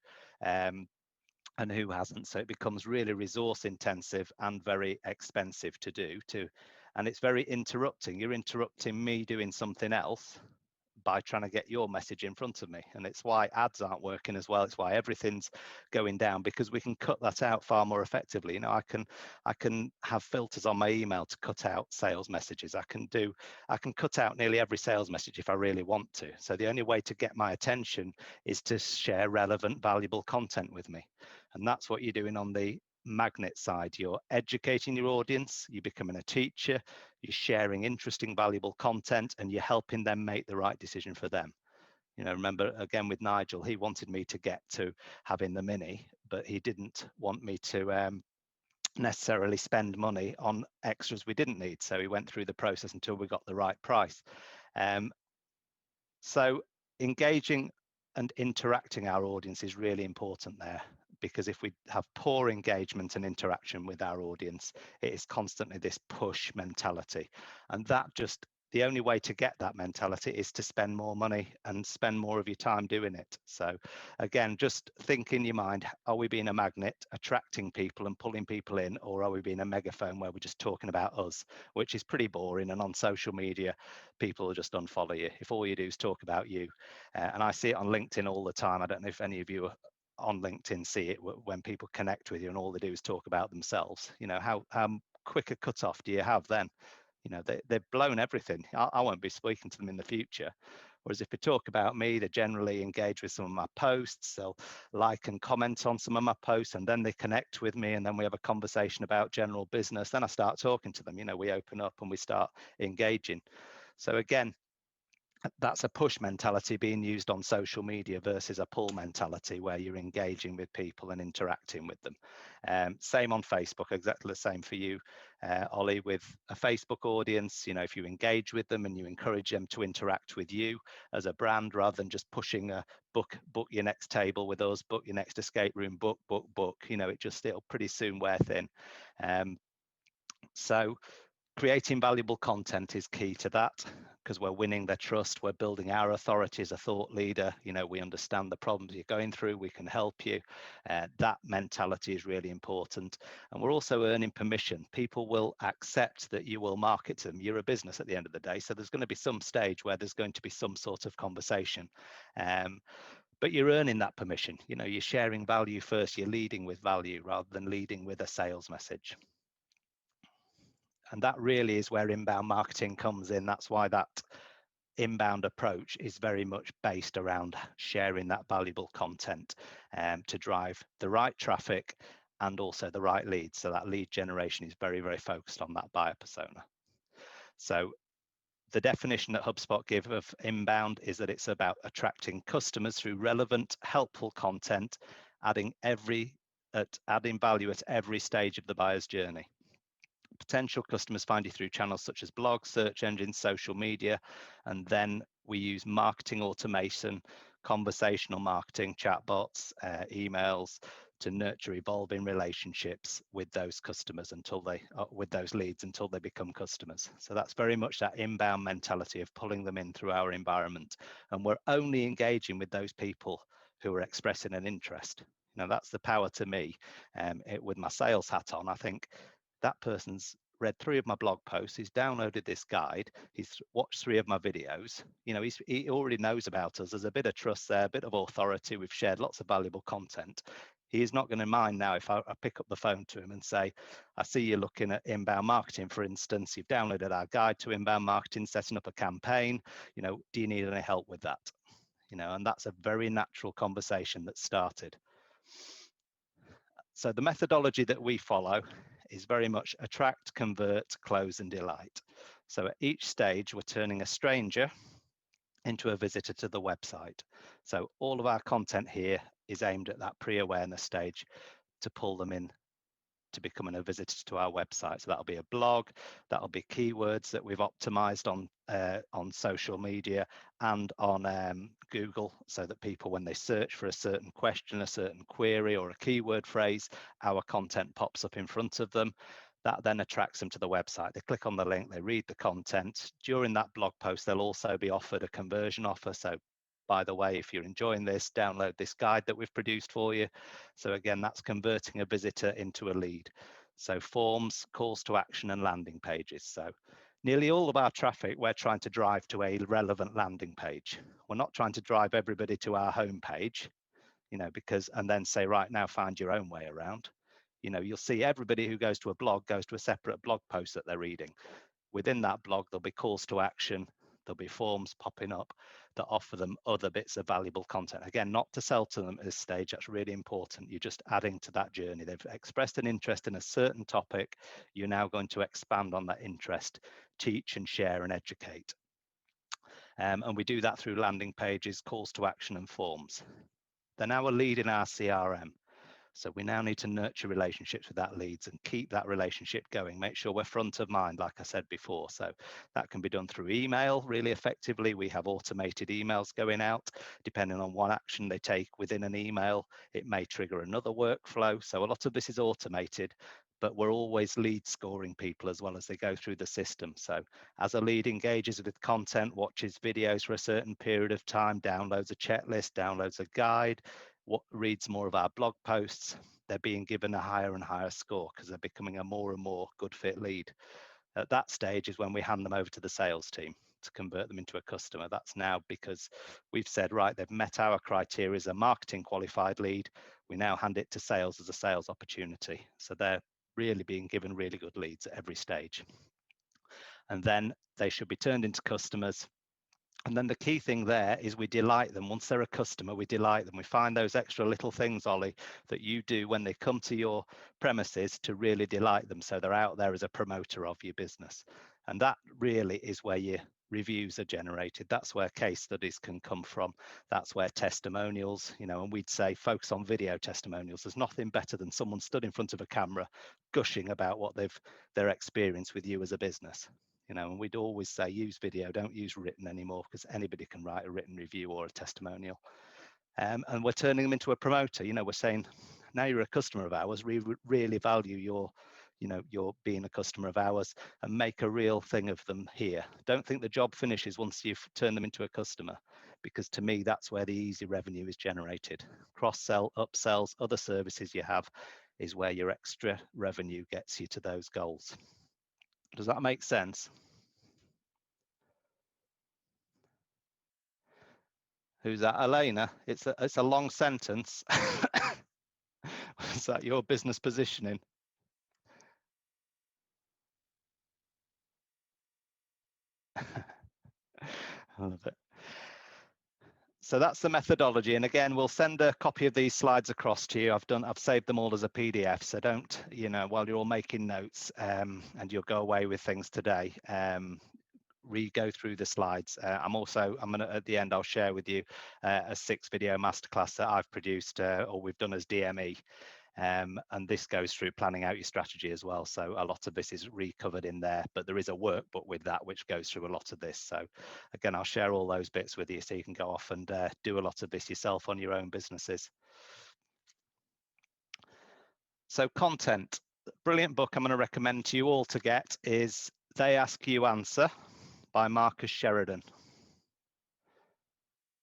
and who hasn't. So it becomes really resource intensive and very expensive to do and it's very interrupting. You're interrupting me doing something else by trying to get your message in front of me. And it's why ads aren't working as well. It's why everything's going down, because we can cut that out far more effectively. You know, I can have filters on my email to cut out sales messages. I can cut out nearly every sales message if I really want to. So the only way to get my attention is to share relevant, valuable content with me. And that's what you're doing on the magnet side. You're educating your audience, you're becoming a teacher, you're sharing interesting, valuable content, and you're helping them make the right decision for them. You know, remember again with Nigel, he wanted me to get to having the Mini, but he didn't want me to necessarily spend money on extras we didn't need. So he went through the process until we got the right price. So engaging and interacting our audience is really important there, because if we have poor engagement and interaction with our audience, it is constantly this push mentality. And that just, the only way to get that mentality is to spend more money and spend more of your time doing it. So again, just think in your mind, are we being a magnet, attracting people and pulling people in, or are we being a megaphone where we're just talking about us, which is pretty boring, and on social media, people will just unfollow you if all you do is talk about you. And I see it on LinkedIn all the time. I don't know if any of you are on LinkedIn see it when people connect with you and all they do is talk about themselves. You know, how quick a cutoff do you have then? You know, they've blown everything. I won't be speaking to them in the future. Whereas if they talk about me, they generally engage with some of my posts, they'll like and comment on some of my posts, and then they connect with me, and then we have a conversation about general business. Then I start talking to them. You know, we open up and we start engaging. So again, that's a push mentality being used on social media versus a pull mentality where you're engaging with people and interacting with them. Same on Facebook, exactly the same for you, Ollie, with a Facebook audience. You know, if you engage with them and you encourage them to interact with you as a brand, rather than just pushing a book your next table with us, book your next escape room, book, you know, it'll pretty soon wear thin. So creating valuable content is key to that, because we're winning their trust, we're building our authority as a thought leader. You know, we understand the problems you're going through, we can help you. That mentality is really important. And we're also earning permission. People will accept that you will market to them. You're a business at the end of the day, so there's going to be some stage where there's going to be some sort of conversation. But you're earning that permission. You know, you're sharing value first, you're leading with value rather than leading with a sales message. And that really is where inbound marketing comes in. That's why that inbound approach is very much based around sharing that valuable content to drive the right traffic and also the right leads. So that lead generation is very, very focused on that buyer persona. So the definition that HubSpot give of inbound is that it's about attracting customers through relevant, helpful content, adding value at every stage of the buyer's journey. Potential customers find you through channels such as blogs, search engines, social media, and then we use marketing automation, conversational marketing, chatbots, emails to nurture evolving relationships with those customers with those leads until they become customers. So that's very much that inbound mentality of pulling them in through our environment, and we're only engaging with those people who are expressing an interest. Now that's the power to me. With my sales hat on, I think that person's read 3 of my blog posts, he's downloaded this guide, he's watched 3 of my videos. You know, he already knows about us. There's a bit of trust there, a bit of authority. We've shared lots of valuable content. He is not going to mind now if I pick up the phone to him and say, I see you're looking at inbound marketing, for instance. You've downloaded our guide to inbound marketing, setting up a campaign. You know, do you need any help with that? You know, and that's a very natural conversation that started. So the methodology that we follow is very much attract, convert, close, and delight. So at each stage, we're turning a stranger into a visitor to the website. So all of our content here is aimed at that pre-awareness stage to pull them in to becoming a visitor to our website. So that'll be a blog, that'll be keywords that we've optimized on social media and on Google, so that people, when they search for a certain question, a certain query or a keyword phrase, our content pops up in front of them. That then attracts them to the website. They click on the link, they read the content. During that blog post, they'll also be offered a conversion offer. So by the way, if you're enjoying this, download this guide that we've produced for you. So again, that's converting a visitor into a lead. So forms, calls to action, and landing pages. So nearly all of our traffic, we're trying to drive to a relevant landing page. We're not trying to drive everybody to our home page, because, and then say, right, now find your own way around. You'll see everybody who goes to a blog goes to a separate blog post that they're reading. Within that blog, there'll be calls to action, there'll be forms popping up that offer them other bits of valuable content. Again, not to sell to them at this stage, that's really important. You're just adding to that journey. They've expressed an interest in a certain topic. You're now going to expand on that interest, teach and share and educate. And we do that through landing pages, calls to action and forms. They're now a lead in our CRM. So we now need to nurture relationships with that leads and keep that relationship going. Make sure we're front of mind, like I said before. So that can be done through email really effectively. We have automated emails going out. Depending on what action they take within an email, it may trigger another workflow. So a lot of this is automated, but we're always lead scoring people as well as they go through the system. So as a lead engages with content, watches videos for a certain period of time, downloads a checklist, downloads a guide, what reads more of our blog posts, they're being given a higher and higher score because they're becoming a more and more good fit lead. At that stage is when we hand them over to the sales team to convert them into a customer. That's now because we've said, right, they've met our criteria as a marketing qualified lead. We now hand it to sales as a sales opportunity. So they're really being given really good leads at every stage. And then they should be turned into customers. And then the key thing there is we delight them. Once they're a customer, we delight them. We find those extra little things, Ollie, that you do when they come to your premises to really delight them. So they're out there as a promoter of your business. And that really is where your reviews are generated. That's where case studies can come from. That's where testimonials, and we'd say focus on video testimonials. There's nothing better than someone stood in front of a camera gushing about what their experience with you as a business. And we'd always say use video, don't use written anymore, because anybody can write a written review or a testimonial. And we're turning them into a promoter. We're saying, now you're a customer of ours, we really value your being a customer of ours, and make a real thing of them here. Don't think the job finishes once you've turned them into a customer, because to me, that's where the easy revenue is generated. Cross-sell, upsells, other services you have is where your extra revenue gets you to those goals. Does that make sense? Who's that? Elena? It's a long sentence. Is that your business positioning? I love it. So that's the methodology. And again, we'll send a copy of these slides across to you. I've saved them all as a PDF. So don't, while you're all making notes and you'll go away with things today, re-go through the slides. I'm gonna, at the end, I'll share with you a 6-video masterclass that I've produced or we've done as DME. And this goes through planning out your strategy as well. So a lot of this is recovered in there, but there is a workbook with that which goes through a lot of this. So again, I'll share all those bits with you so you can go off and do a lot of this yourself on your own businesses. So content, brilliant book I'm going to recommend to you all to get is They Ask You Answer by Marcus Sheridan.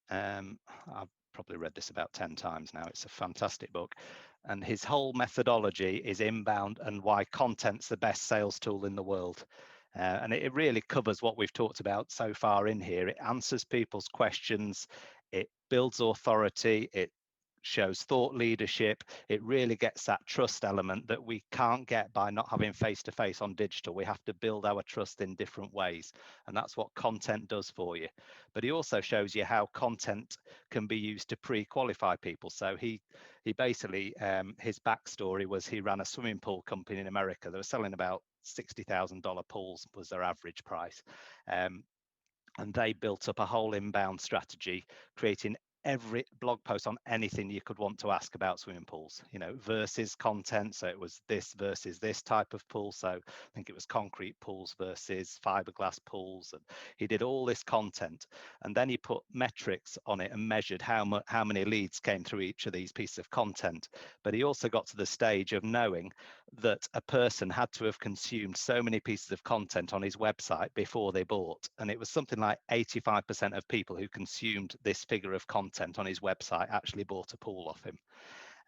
I've probably read this about 10 times now. It's a fantastic book. And his whole methodology is inbound and why content's the best sales tool in the world. And it really covers what we've talked about so far in here. It answers people's questions. It builds authority. It shows thought leadership. It really gets that trust element that we can't get by not having face-to-face on digital. We have to build our trust in different ways, and that's what content does for you. But he also shows you how content can be used to pre-qualify people. So he basically, his backstory was he ran a swimming pool company in America. They were selling about $60,000 pools was their average price. And they built up a whole inbound strategy, creating every blog post on anything you could want to ask about swimming pools, you know, versus content. So it was this versus this type of pool. So I think it was concrete pools versus fiberglass pools. And he did all this content, and then he put metrics on it and measured how many leads came through each of these pieces of content. But he also got to the stage of knowing that a person had to have consumed so many pieces of content on his website before they bought. And it was something like 85% of people who consumed this figure of content on his website actually bought a pool off him.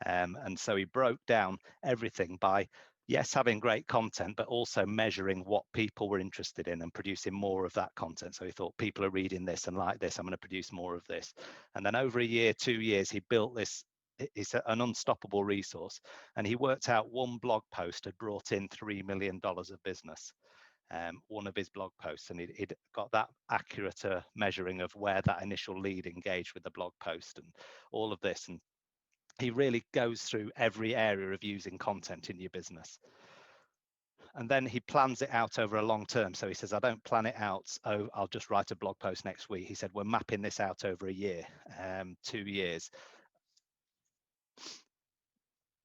And so he broke down everything by, yes, having great content, but also measuring what people were interested in and producing more of that content. So he thought, people are reading this and like this, I'm going to produce more of this. And then over a year, 2 years, he built this. It's an unstoppable resource. And he worked out one blog post had brought in $3 million of business. One of his blog posts, and he'd got that accurate measuring of where that initial lead engaged with the blog post and all of this. And he really goes through every area of using content in your business. And then he plans it out over a long term. So he says, I don't plan it out, oh, I'll just write a blog post next week. He said, we're mapping this out over a year, 2 years.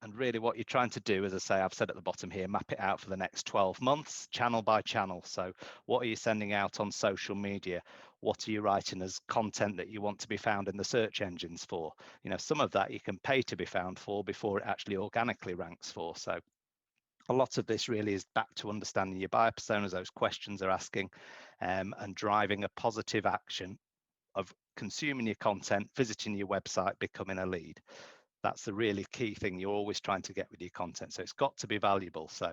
And really what you're trying to do, as I say, I've said at the bottom here, map it out for the next 12 months, channel by channel. So what are you sending out on social media? What are you writing as content that you want to be found in the search engines for? You know, some of that you can pay to be found for before it actually organically ranks for. So a lot of this really is back to understanding your buyer personas, those questions they're asking, and driving a positive action of consuming your content, visiting your website, becoming a lead. That's the really key thing you're always trying to get with your content. So it's got to be valuable. So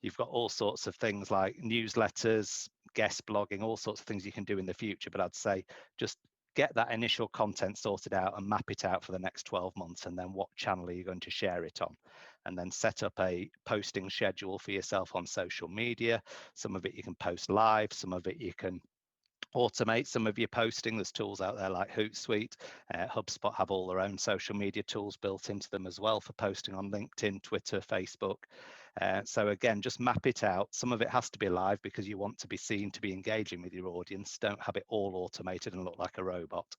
you've got all sorts of things like newsletters, guest blogging, all sorts of things you can do in the future. But I'd say just get that initial content sorted out and map it out for the next 12 months. And then what channel are you going to share it on? And then set up a posting schedule for yourself on social media. Some of it you can post live, some of it you can automate some of your posting. There's tools out there like Hootsuite. HubSpot have all their own social media tools built into them as well for posting on LinkedIn, Twitter, Facebook. So again, just map it out. Some of it has to be live because you want to be seen to be engaging with your audience. Don't have it all automated and look like a robot.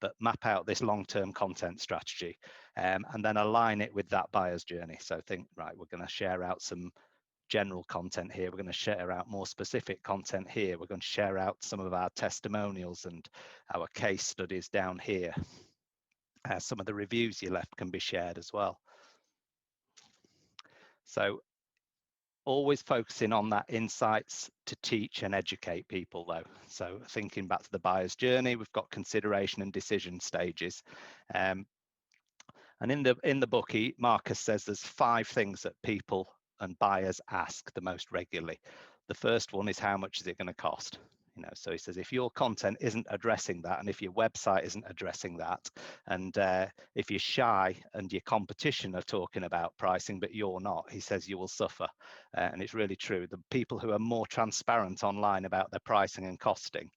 But map out this long-term content strategy and then align it with that buyer's journey. So think, right, we're going to share out some general content here. We're going to share out more specific content here. We're going to share out some of our testimonials and our case studies down here. Some of the reviews you left can be shared as well. So always focusing on that insights to teach and educate people though. So thinking back to the buyer's journey, we've got consideration and decision stages. And in the book, Marcus says there's 5 things that people and buyers ask the most regularly. The first one is, how much is it going to cost? You know, so he says, if your content isn't addressing that, and if your website isn't addressing that, and if you're shy and your competition are talking about pricing, but you're not, he says you will suffer. And it's really true. The people who are more transparent online about their pricing and costing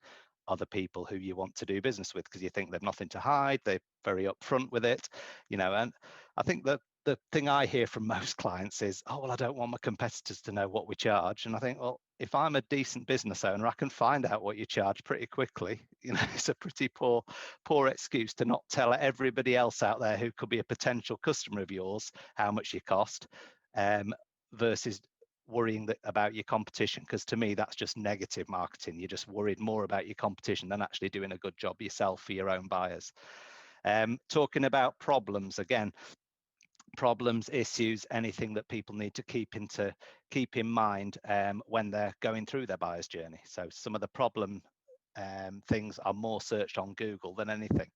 are the people who you want to do business with, because you think they've nothing to hide, they're very upfront with it, you know. And I think that the thing I hear from most clients is, oh, well, I don't want my competitors to know what we charge. And I think, well, if I'm a decent business owner, I can find out what you charge pretty quickly. You know, it's a pretty poor excuse to not tell everybody else out there who could be a potential customer of yours how much you cost, versus worrying about your competition, because to me that's just negative marketing. You're just worried more about your competition than actually doing a good job yourself for your own buyers. Talking about problems, again, problems, issues, anything that people need to keep in mind when they're going through their buyer's journey. So some of the problem things are more searched on Google than anything.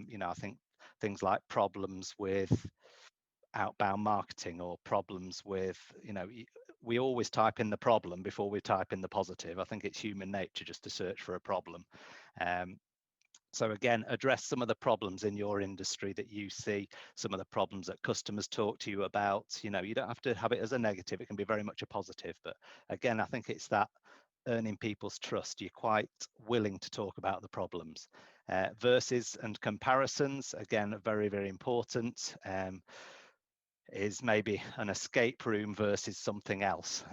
You know, I think things like problems with outbound marketing or problems with, you know, we always type in the problem before we type in the positive. I think it's human nature just to search for a problem. So again, address some of the problems in your industry that you see, some of the problems that customers talk to you about. You know, you don't have to have it as a negative. It can be very much a positive. But again, I think it's that earning people's trust. You're quite willing to talk about the problems. Versus and comparisons, again, very, very important. is maybe an escape room versus something else,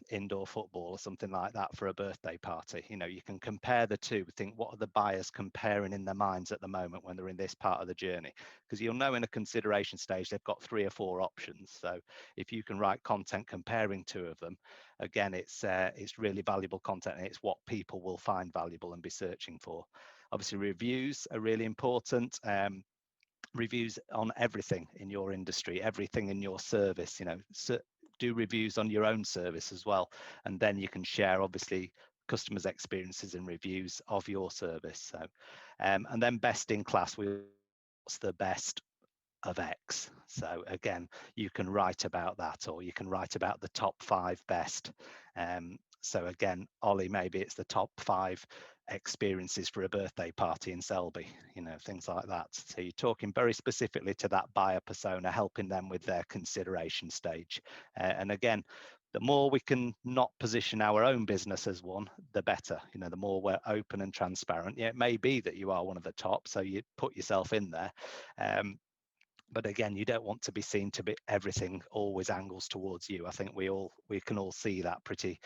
indoor football or something like that for a birthday party. You know, you can compare the two, think what are the buyers comparing in their minds at the moment when they're in this part of the journey, because you'll know in a consideration stage they've got 3 or 4 options. So if you can write content comparing 2 of them, again, it's really valuable content, and it's what people will find valuable and be searching for. Obviously, reviews are really important. Reviews on everything in your industry, everything in your service. You know, do reviews on your own service as well, and then you can share obviously customers' experiences and reviews of your service. So, and then best in class. What's the best of X? So again, you can write about that, or you can write about the top 5 best. So again, Ollie, maybe it's the top 5 experiences for a birthday party in Selby, you know, things like that. So you're talking very specifically to that buyer persona, helping them with their consideration stage. And again, the more we can not position our own business as one, the better. You know, the more we're open and transparent. Yeah, it may be that you are one of the top, so you put yourself in there. But again, you don't want to be seen to be everything always angles towards you. I think we can all see that pretty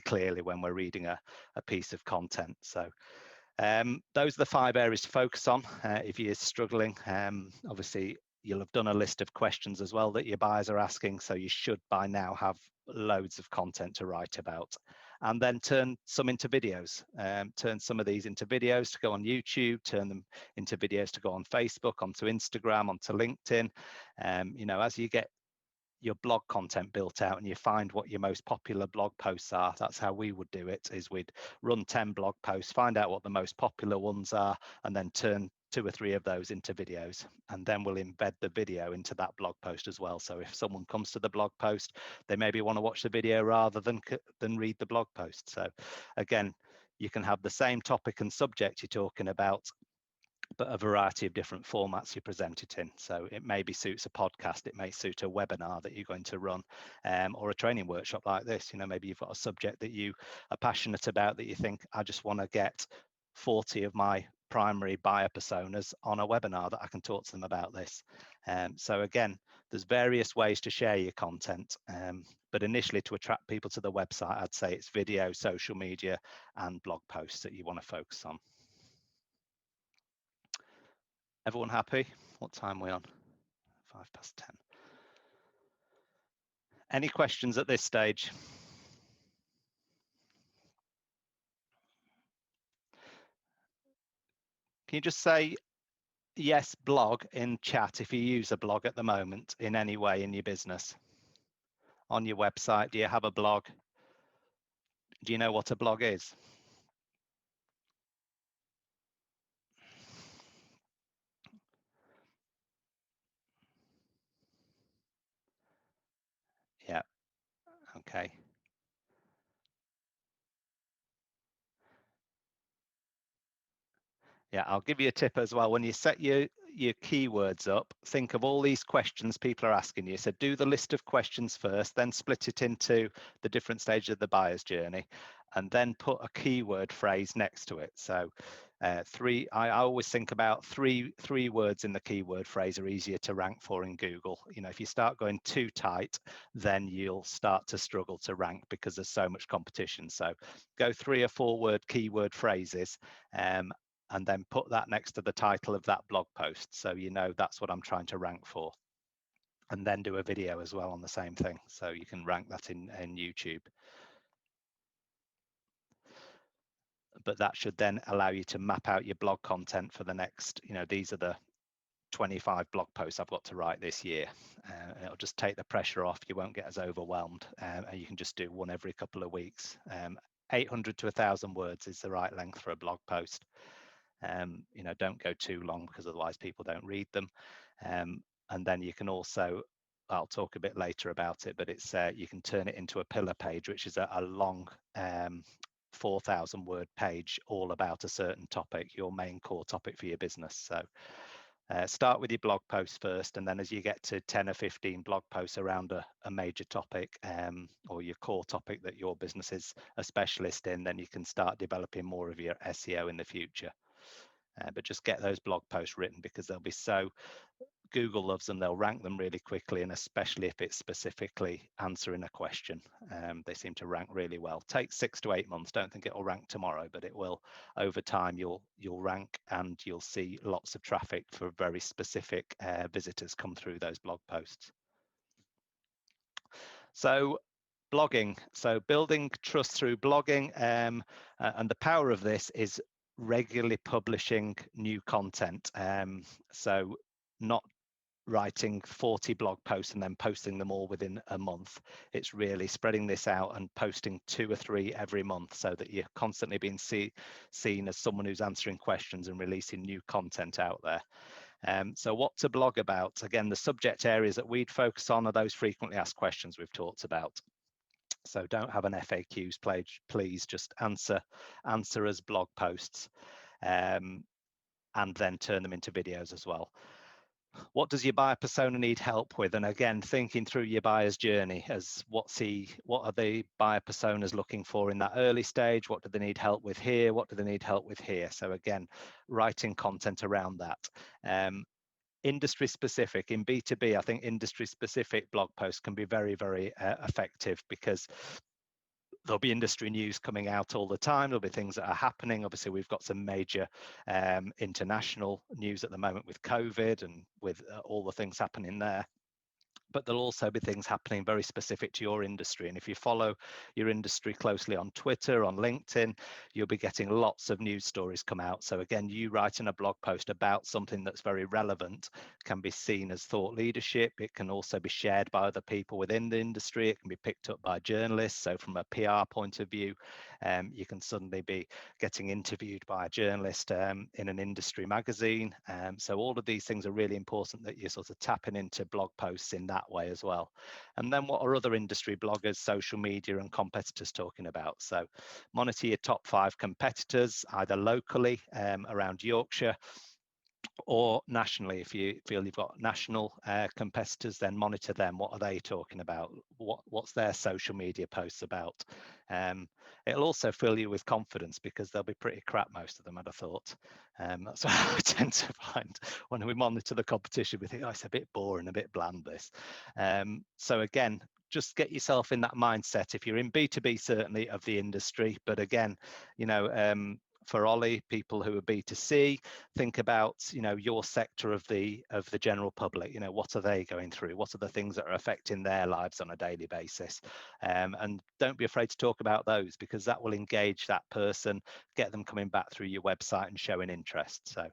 clearly when we're reading a piece of content. So those are the 5 areas to focus on if you're struggling. Obviously, you'll have done a list of questions as well that your buyers are asking, so you should by now have loads of content to write about. And then turn some into videos. Turn some of these into videos to go on YouTube, turn them into videos to go on Facebook, onto Instagram, onto LinkedIn. You know, as you get your blog content built out and you find what your most popular blog posts are, that's how we would do it, is we'd run 10 blog posts, find out what the most popular ones are, and then turn 2 or 3 of those into videos, and then we'll embed the video into that blog post as well. So if someone comes to the blog post, they maybe want to watch the video rather than read the blog post. So again, you can have the same topic and subject you're talking about, but a variety of different formats you present it in. So it maybe suits a podcast, it may suit a webinar that you're going to run, or a training workshop like this. You know, maybe you've got a subject that you are passionate about, that you think, I just want to get 40 of my primary buyer personas on a webinar that I can talk to them about this. So again, there's various ways to share your content, but initially to attract people to the website, I'd say it's video, social media, and blog posts that you want to focus on. Everyone happy? What time are we on? 10:05. Any questions at this stage? Can you just say yes, blog in chat if you use a blog at the moment in any way in your business? On your website, do you have a blog? Do you know what a blog is? Yeah, okay. Yeah, I'll give you a tip as well. When you set your keywords up, think of all these questions people are asking you. So do the list of questions first, then split it into the different stages of the buyer's journey, and then put a keyword phrase next to it. So I always think about three words in the keyword phrase are easier to rank for in Google. You know, if you start going too tight, then you'll start to struggle to rank because there's so much competition. So go 3 or 4 word keyword phrases, and then put that next to the title of that blog post, so you know that's what I'm trying to rank for. And then do a video as well on the same thing, so you can rank that in YouTube. But that should then allow you to map out your blog content for the next, you know, these are the 25 blog posts I've got to write this year. It'll just take the pressure off. You won't get as overwhelmed, and you can just do one every couple of weeks. 800 to 1,000 words is the right length for a blog post. You know, don't go too long because otherwise people don't read them. And then you can also, I'll talk a bit later about it, but it's you can turn it into a pillar page, which is a long 4,000 word page all about a certain topic, your main core topic for your business. So start with your blog posts first, and then as you get to 10 or 15 blog posts around a major topic, or your core topic that your business is a specialist in, then you can start developing more of your SEO in the future. But just get those blog posts written, because they'll be so Google loves them. They'll rank them really quickly, and especially if it's specifically answering a question, they seem to rank really well. Takes 6 to 8 months. Don't think it'll rank tomorrow, but it will. Over time, you'll rank, and you'll see lots of traffic for very specific visitors come through those blog posts. So blogging, so building trust through blogging, and the power of this is regularly publishing new content. So not writing 40 blog posts and then posting them all within a month. It's really spreading this out and posting 2 or 3 every month, so that you're constantly being seen as someone who's answering questions and releasing new content out there. So what to blog about? Again, the subject areas that we'd focus on are those frequently asked questions we've talked about. So don't have an FAQs page, please just answer as blog posts, and then turn them into videos as well. What does your buyer persona need help with? And again, thinking through your buyer's journey as what are the buyer personas looking for in that early stage? What do they need help with here? What do they need help with here? So again, writing content around that. Industry specific in B2B, I think industry specific blog posts can be very, very effective, because there'll be industry news coming out all the time. There'll be things that are happening. Obviously, we've got some major international news at the moment with COVID and with all the things happening there. But there'll also be things happening very specific to your industry. And if you follow your industry closely on Twitter, on LinkedIn, you'll be getting lots of news stories come out. So again, you writing a blog post about something that's very relevant can be seen as thought leadership. It can also be shared by other people within the industry. It can be picked up by journalists. So from a PR point of view, you can suddenly be getting interviewed by a journalist in an industry magazine. So all of these things are really important, that you're sort of tapping into blog posts in that way as well. And then what are other industry bloggers, social media and competitors talking about? So monitor your top 5 competitors, either locally around Yorkshire, or nationally. If you feel you've got national competitors, then monitor them. What are they talking about? What's their social media posts about? It'll also fill you with confidence, because they'll be pretty crap, most of them, I'd have thought. That's what I tend to find when we monitor the competition. We think, oh, it's a bit boring, a bit bland, this. So again, just get yourself in that mindset. If you're in B2B, certainly, of the industry, but again, you know, for Ollie, people who are B2C, think about, you know, your sector of the general public. You know, what are they going through? What are the things that are affecting their lives on a daily basis? And don't be afraid to talk about those, because that will engage that person, get them coming back through your website and showing interest. So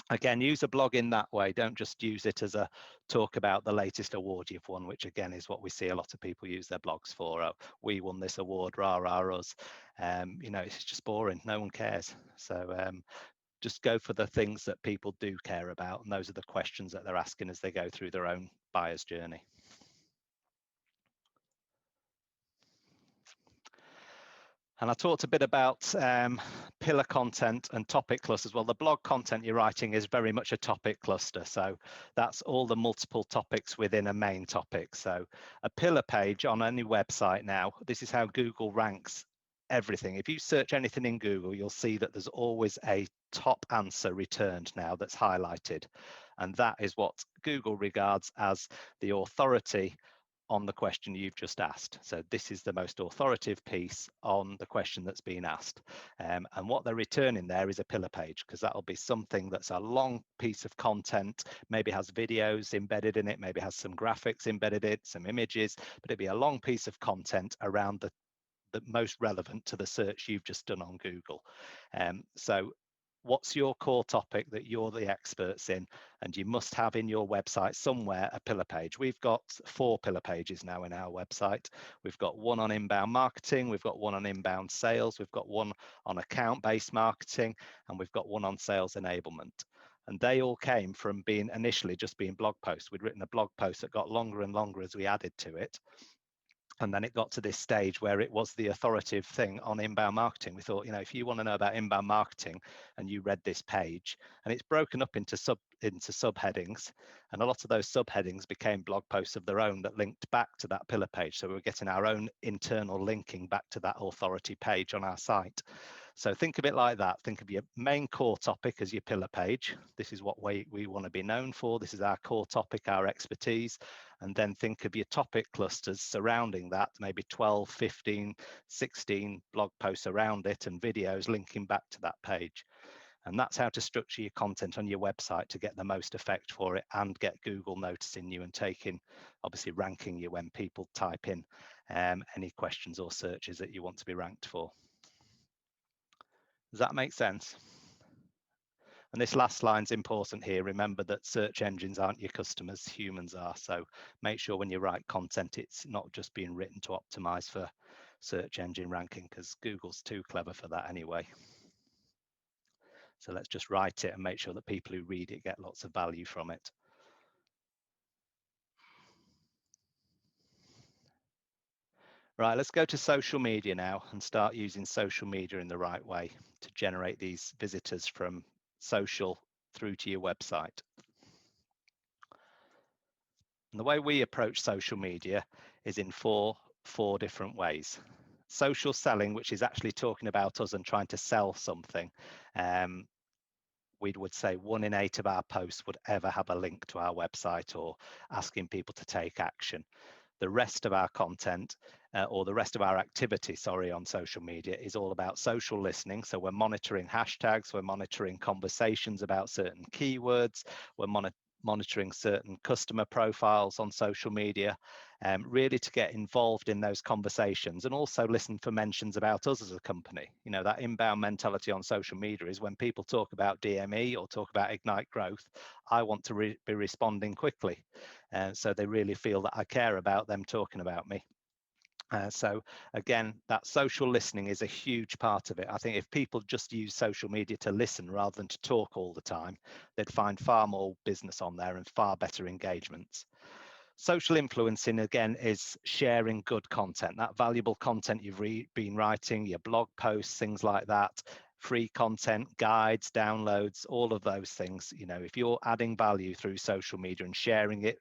again, use a blog in that way. Don't just use it as a talk about the latest award you've won, which again is what we see a lot of people use their blogs for. Oh, we won this award, rah, rah, us. You know, it's just boring. No one cares. So just go for the things that people do care about. And those are the questions that they're asking as they go through their own buyer's journey. And I talked a bit about pillar content and topic clusters. Well, the blog content you're writing is very much a topic cluster. So that's all the multiple topics within a main topic. So a pillar page on any website now, this is how Google ranks everything. If you search anything in Google, you'll see that there's always a top answer returned now that's highlighted. And that is what Google regards as the authority on the question you've just asked. So this is the most authoritative piece on the question that's being asked. And what they're returning there is a pillar page, because that'll be something that's a long piece of content, maybe has videos embedded in it, maybe has some graphics embedded in it, some images, but it'd be a long piece of content around the most relevant to the search you've just done on Google. So what's your core topic that you're the experts in, and you must have in your website somewhere a pillar page. We've got 4 pillar pages now in our website. We've got one on inbound marketing, we've got one on inbound sales, we've got one on account-based marketing, and we've got one on sales enablement. And they all came from being initially just being blog posts. We'd written a blog post that got longer and longer as we added to it. And then it got to this stage where it was the authoritative thing on inbound marketing. We thought, you know, if you want to know about inbound marketing and you read this page, and it's broken up into subheadings, and a lot of those subheadings became blog posts of their own that linked back to that pillar page. So we were getting our own internal linking back to that authority page on our site. So think of it like that. Think of your main core topic as your pillar page. This is what we want to be known for. This is our core topic, our expertise. And then think of your topic clusters surrounding that, maybe 12, 15, 16 blog posts around it and videos linking back to that page. And that's how to structure your content on your website to get the most effect for it and get Google noticing you and obviously ranking you when people type in any questions or searches that you want to be ranked for. Does that make sense? And this last line's important here. Remember that search engines aren't your customers, humans are. So make sure when you write content, it's not just being written to optimize for search engine ranking, because Google's too clever for that anyway. So let's just write it and make sure that people who read it get lots of value from it. Right, let's go to social media now and start using social media in the right way to generate these visitors from social through to your website. And the way we approach social media is in four different ways. Social selling, which is actually talking about us and trying to sell something. We would say 1 in 8 of our posts would ever have a link to our website or asking people to take action. The rest of our content or the rest of our activity, on social media is all about social listening. So we're monitoring hashtags, we're monitoring conversations about certain keywords, we're monitoring certain customer profiles on social media, really to get involved in those conversations and also listen for mentions about us as a company. You know, that inbound mentality on social media is when people talk about DME or talk about Ignite Growth, I want to be responding quickly. So they really feel that I care about them talking about me. So again, that social listening is a huge part of it. I think if people just use social media to listen rather than to talk all the time, they'd find far more business on there and far better engagements. Social influencing, again, is sharing good content, that valuable content you've been writing, your blog posts, things like that, free content, guides, downloads, all of those things. You know, if you're adding value through social media and sharing it,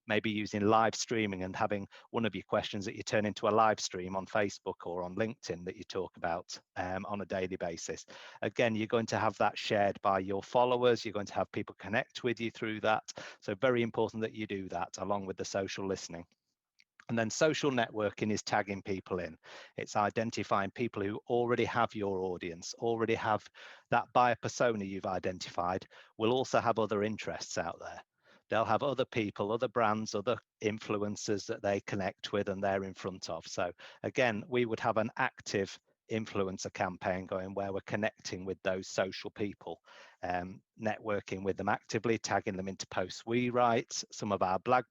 maybe using live streaming and having one of your questions that you turn into a live stream on Facebook or on LinkedIn that you talk about on a daily basis. Again, you're going to have that shared by your followers. You're going to have people connect with you through that. So very important that you do that along with the social listening. And then social networking is tagging people in. It's identifying people who already have your audience, already have that buyer persona you've identified, will also have other interests out there. They'll have other people, other brands, other influencers that they connect with and they're in front of. So again, we would have an active influencer campaign going where we're connecting with those social people, networking with them actively, tagging them into posts we write, some of our blog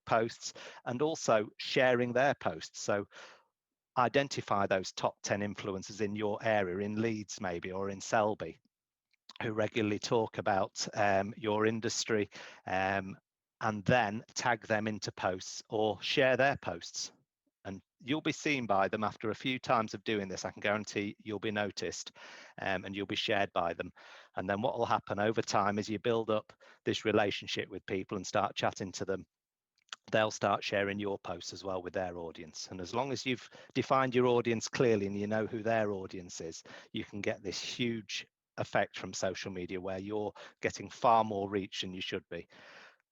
posts, and also sharing their posts. So identify those top 10 influencers in your area, in Leeds maybe, or in Selby, who regularly talk about your industry, and then tag them into posts or share their posts. And you'll be seen by them after a few times of doing this. I can guarantee you'll be noticed and you'll be shared by them. And then what will happen over time is you build up this relationship with people and start chatting to them. They'll start sharing your posts as well with their audience. And as long as you've defined your audience clearly and you know who their audience is, you can get this huge effect from social media where you're getting far more reach than you should be.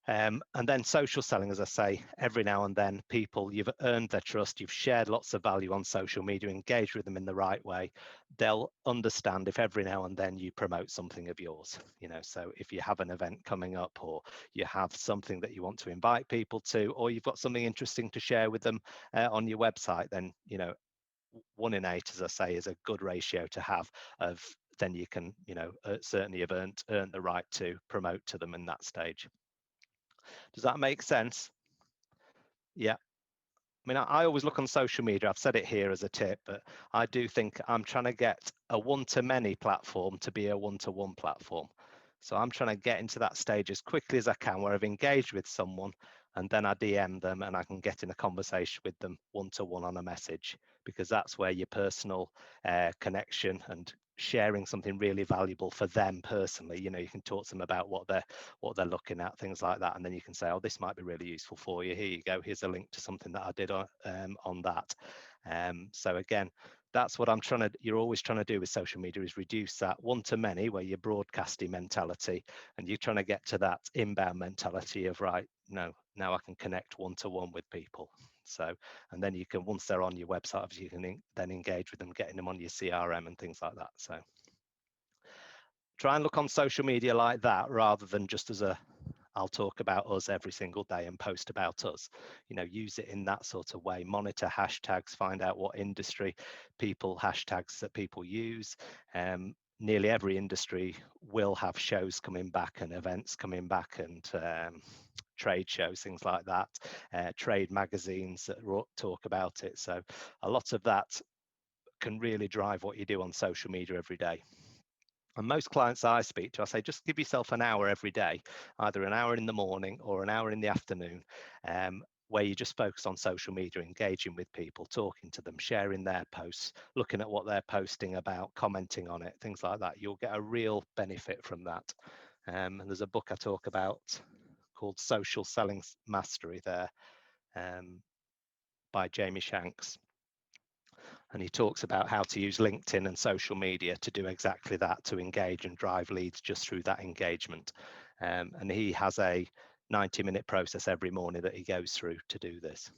And then social selling, as I say, every now and then people, you've earned their trust, you've shared lots of value on social media, engaged with them in the right way. They'll understand if every now and then you promote something of yours, you know, so if you have an event coming up or you have something that you want to invite people to, or you've got something interesting to share with them on your website, then, you know, 1 in 8, as I say, is a good ratio to have of then you can, you know, certainly have earned the right to promote to them in that stage. Does that make sense? Yeah. I mean, I always look on social media. I've said it here as a tip, but I do think I'm trying to get a one-to-many platform to be a one-to-one platform. So I'm trying to get into that stage as quickly as I can where I've engaged with someone and then I DM them and I can get in a conversation with them one-to-one on a message, because that's where your personal connection and sharing something really valuable for them personally, you know, you can talk to them about what they're looking at, things like that, and then you can say, oh, this might be really useful for you, here you go, here's a link to something that I did on that. So again, that's what you're always trying to do with social media, is reduce that one to many, where you're broadcasting mentality, and you're trying to get to that inbound mentality of, right, no, now I can connect one-to-one with people. So, and then you can, once they're on your website, you can then engage with them, getting them on your CRM and things like that. So try and look on social media like that, rather than just as a, I'll talk about us every single day and post about us. Use it in that sort of way. Monitor hashtags, find out what industry hashtags that people use. Nearly every industry will have shows coming back and events coming back, and trade shows, things like that, trade magazines that talk about it. So a lot of that can really drive what you do on social media every day. And most clients I speak to, I say, just give yourself an hour every day, either an hour in the morning or an hour in the afternoon, where you just focus on social media, engaging with people, talking to them, sharing their posts, looking at what they're posting about, commenting on it, things like that. You'll get a real benefit from that. And there's a book I talk about called Social Selling Mastery there, by Jamie Shanks. And he talks about how to use LinkedIn and social media to do exactly that, to engage and drive leads just through that engagement. And he has a 90-minute process every morning that he goes through to do this.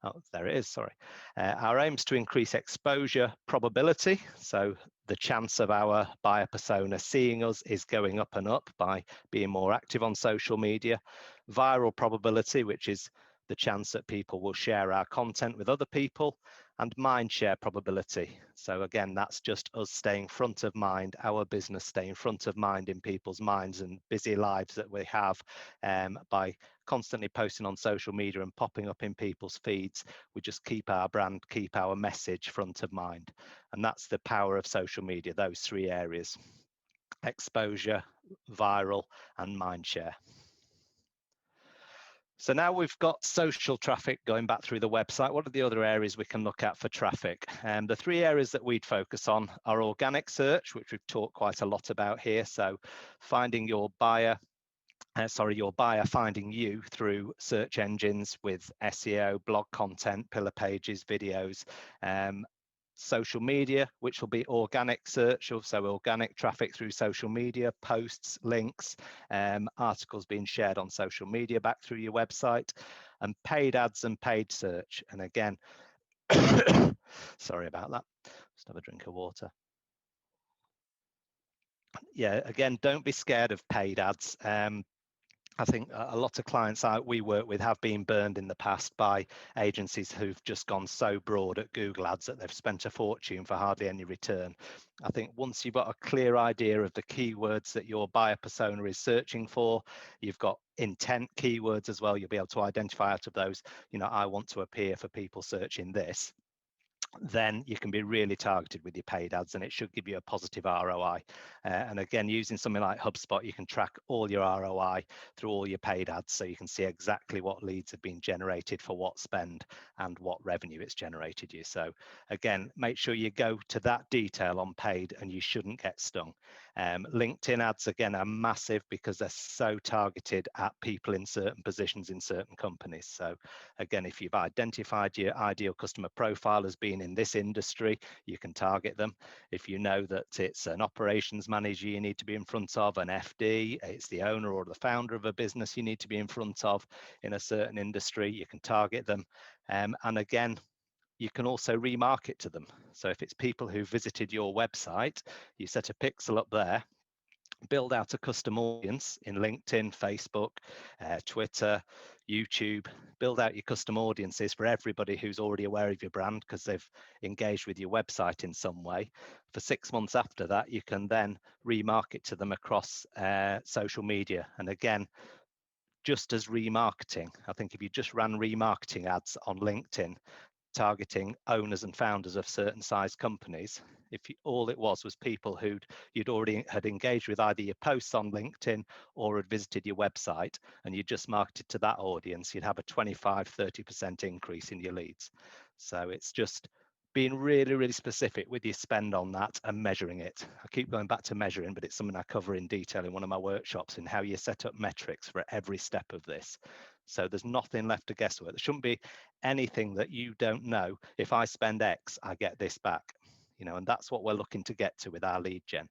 Oh, there it is, sorry. Our aim is to increase exposure probability. So the chance of our buyer persona seeing us is going up and up by being more active on social media. Viral probability, which is the chance that people will share our content with other people, and mind share probability. So again, that's just us staying front of mind, our business staying front of mind in people's minds and busy lives that we have, by constantly posting on social media and popping up in people's feeds. We just keep our brand, keep our message front of mind. And that's the power of social media, those three areas: exposure, viral, and mind share. So now we've got social traffic going back through the website. What are the other areas we can look at for traffic? The three areas that we'd focus on are organic search, which we've talked quite a lot about here. So finding your buyer, your buyer finding you through search engines with SEO, blog content, pillar pages, videos. Social media, which will be organic search, also organic traffic through social media, posts, links, articles being shared on social media back through your website, and paid ads and paid search. And again, sorry about that, just have a drink of water. Yeah, again, don't be scared of paid ads. I think a lot of clients we work with have been burned in the past by agencies who've just gone so broad at Google Ads that they've spent a fortune for hardly any return. I think once you've got a clear idea of the keywords that your buyer persona is searching for, you've got intent keywords as well, you'll be able to identify out of those, I want to appear for people searching this. Then you can be really targeted with your paid ads, and it should give you a positive ROI. And again, using something like HubSpot, you can track all your ROI through all your paid ads, so you can see exactly what leads have been generated for what spend and what revenue it's generated you. So again, make sure you go to that detail on paid, and you shouldn't get stung. LinkedIn ads, again, are massive because they're so targeted at people in certain positions in certain companies. So again, if you've identified your ideal customer profile as being in this industry, you can target them. If you know that it's an operations manager you need to be in front of, an FD, it's the owner or the founder of a business you need to be in front of in a certain industry, you can target them. And again, you can also remarket to them. So if it's people who visited your website, you set a pixel up there, build out a custom audience in LinkedIn, Facebook, Twitter, YouTube. Build out your custom audiences for everybody who's already aware of your brand because they've engaged with your website in some way. For 6 months after that, you can then remarket to them across social media. And again, just as remarketing, I think if you just ran remarketing ads on LinkedIn, targeting owners and founders of certain size companies, if all it was people you'd already had engaged with either your posts on LinkedIn or had visited your website, and you just marketed to that audience, you'd have a 25-30% increase in your leads. So it's just being really, really specific with your spend on that and measuring it. I keep going back to measuring, but it's something I cover in detail in one of my workshops in how you set up metrics for every step of this. So there's nothing left to guesswork. There shouldn't be anything that you don't know. If I spend X, I get this back, you know, and that's what we're looking to get to with our lead gen.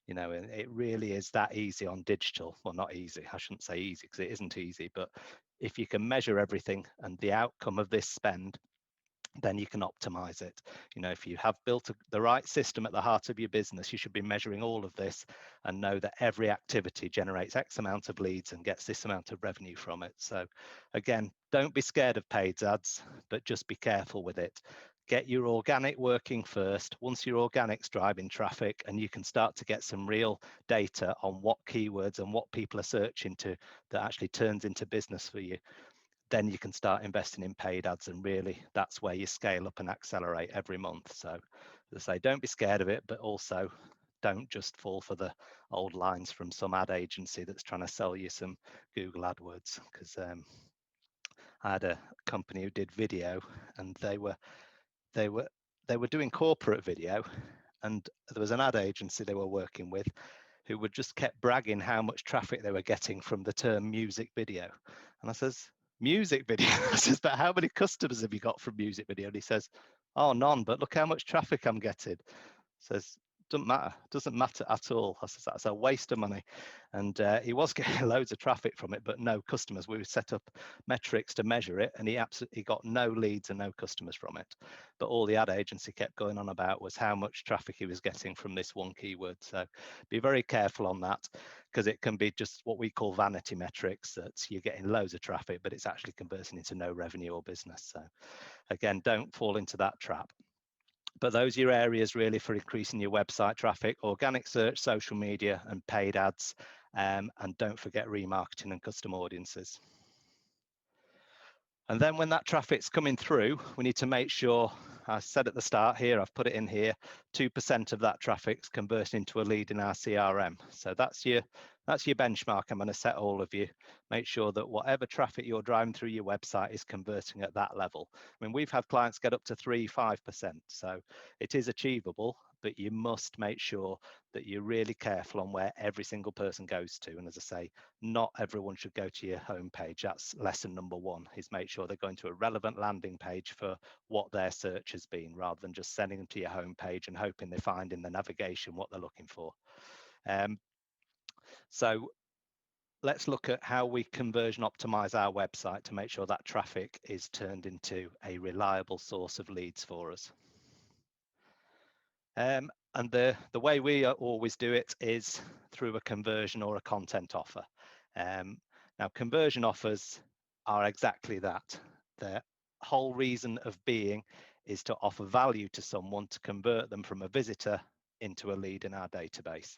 You know, and it really is that easy on digital. Well, not easy, I shouldn't say easy because it isn't easy, but if you can measure everything and the outcome of this spend, then you can optimize it. You know, if you have built the right system at the heart of your business, you should be measuring all of this and know that every activity generates X amount of leads and gets this amount of revenue from it. So again, don't be scared of paid ads, but just be careful with it. Get your organic working first. Once your organic's driving traffic and you can start to get some real data on what keywords and what people are searching to that actually turns into business for you, then you can start investing in paid ads, and really that's where you scale up and accelerate every month. So as I say, don't be scared of it, but also don't just fall for the old lines from some ad agency that's trying to sell you some Google AdWords. Because I had a company who did video, and they were doing corporate video, and there was an ad agency they were working with who would just kept bragging how much traffic they were getting from the term music video. And I says, music video? I says, but how many customers have you got from music video? And he says, oh, none, but look how much traffic I'm getting. Says, doesn't matter at all. I says, that's a waste of money. And he was getting loads of traffic from it, but no customers. We set up metrics to measure it, and he absolutely got no leads and no customers from it. But all the ad agency kept going on about was how much traffic he was getting from this one keyword. So be very careful on that, because it can be just what we call vanity metrics, that you're getting loads of traffic, but it's actually converting into no revenue or business. So again, don't fall into that trap. But those are your areas really for increasing your website traffic: organic search, social media, and paid ads. And don't forget remarketing and custom audiences. And then when that traffic's coming through, we need to make sure, I said at the start here, I've put it in here, 2% of that traffic's converting into a lead in our CRM. So that's your benchmark. I'm going to set all of you. Make sure that whatever traffic you're driving through your website is converting at that level. I mean, we've had clients get up to 3-5%. So it is achievable, but you must make sure that you're really careful on where every single person goes to. And as I say, not everyone should go to your homepage. That's lesson number one, is make sure they're going to a relevant landing page for what their search has been, rather than just sending them to your homepage and hoping they find in the navigation what they're looking for. So let's look at how we conversion optimize our website to make sure that traffic is turned into a reliable source of leads for us. And the way we always do it is through a conversion or a content offer. Now, conversion offers are exactly that. Their whole reason of being is to offer value to someone, to convert them from a visitor into a lead in our database.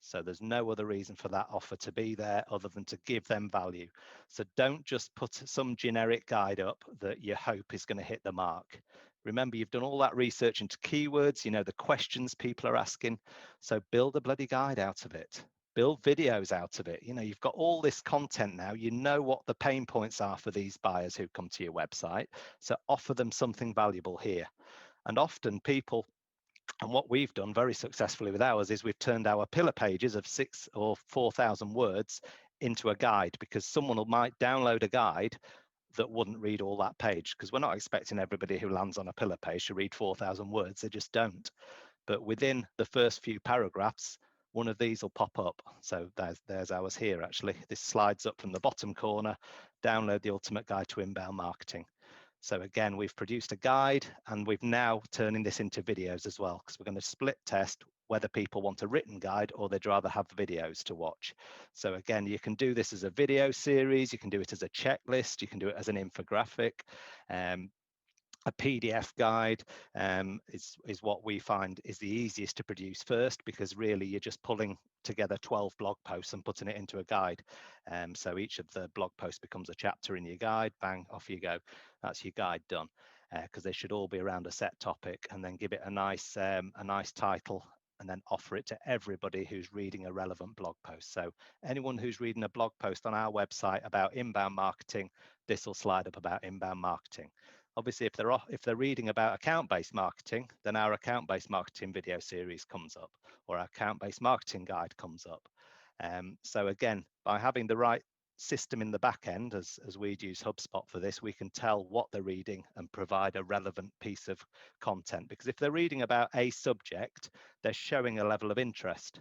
So there's no other reason for that offer to be there other than to give them value. So don't just put some generic guide up that you hope is going to hit the mark. Remember, you've done all that research into keywords, you know, the questions people are asking. So build a bloody guide out of it. Build videos out of it. You know, you've got all this content now. You know what the pain points are for these buyers who come to your website. So offer them something valuable here. And often people, and what we've done very successfully with ours, is we've turned our pillar pages of 6,000 or 4,000 words into a guide, because someone might download a guide that wouldn't read all that page, because we're not expecting everybody who lands on a pillar page to read 4,000 words. They just don't. But within the first few paragraphs, one of these will pop up. So there's ours here, actually. This slides up from the bottom corner. Download the ultimate guide to inbound marketing. So again, we've produced a guide, and we've now turning this into videos as well, because we're going to split test whether people want a written guide or they'd rather have videos to watch. So again, you can do this as a video series, you can do it as a checklist, you can do it as an infographic. A PDF guide is what we find is the easiest to produce first, because really you're just pulling together 12 blog posts and putting it into a guide. So each of the blog posts becomes a chapter in your guide. Bang, off you go. That's your guide done, because they should all be around a set topic, and then give it a nice title, and then offer it to everybody who's reading a relevant blog post. So anyone who's reading a blog post on our website about inbound marketing, this will slide up about inbound marketing. Obviously, if they're reading about account-based marketing, then our account-based marketing video series comes up, or our account-based marketing guide comes up. So again, by having the right system in the back end, as we'd use HubSpot for this, we can tell what they're reading and provide a relevant piece of content. Because if they're reading about a subject, they're showing a level of interest.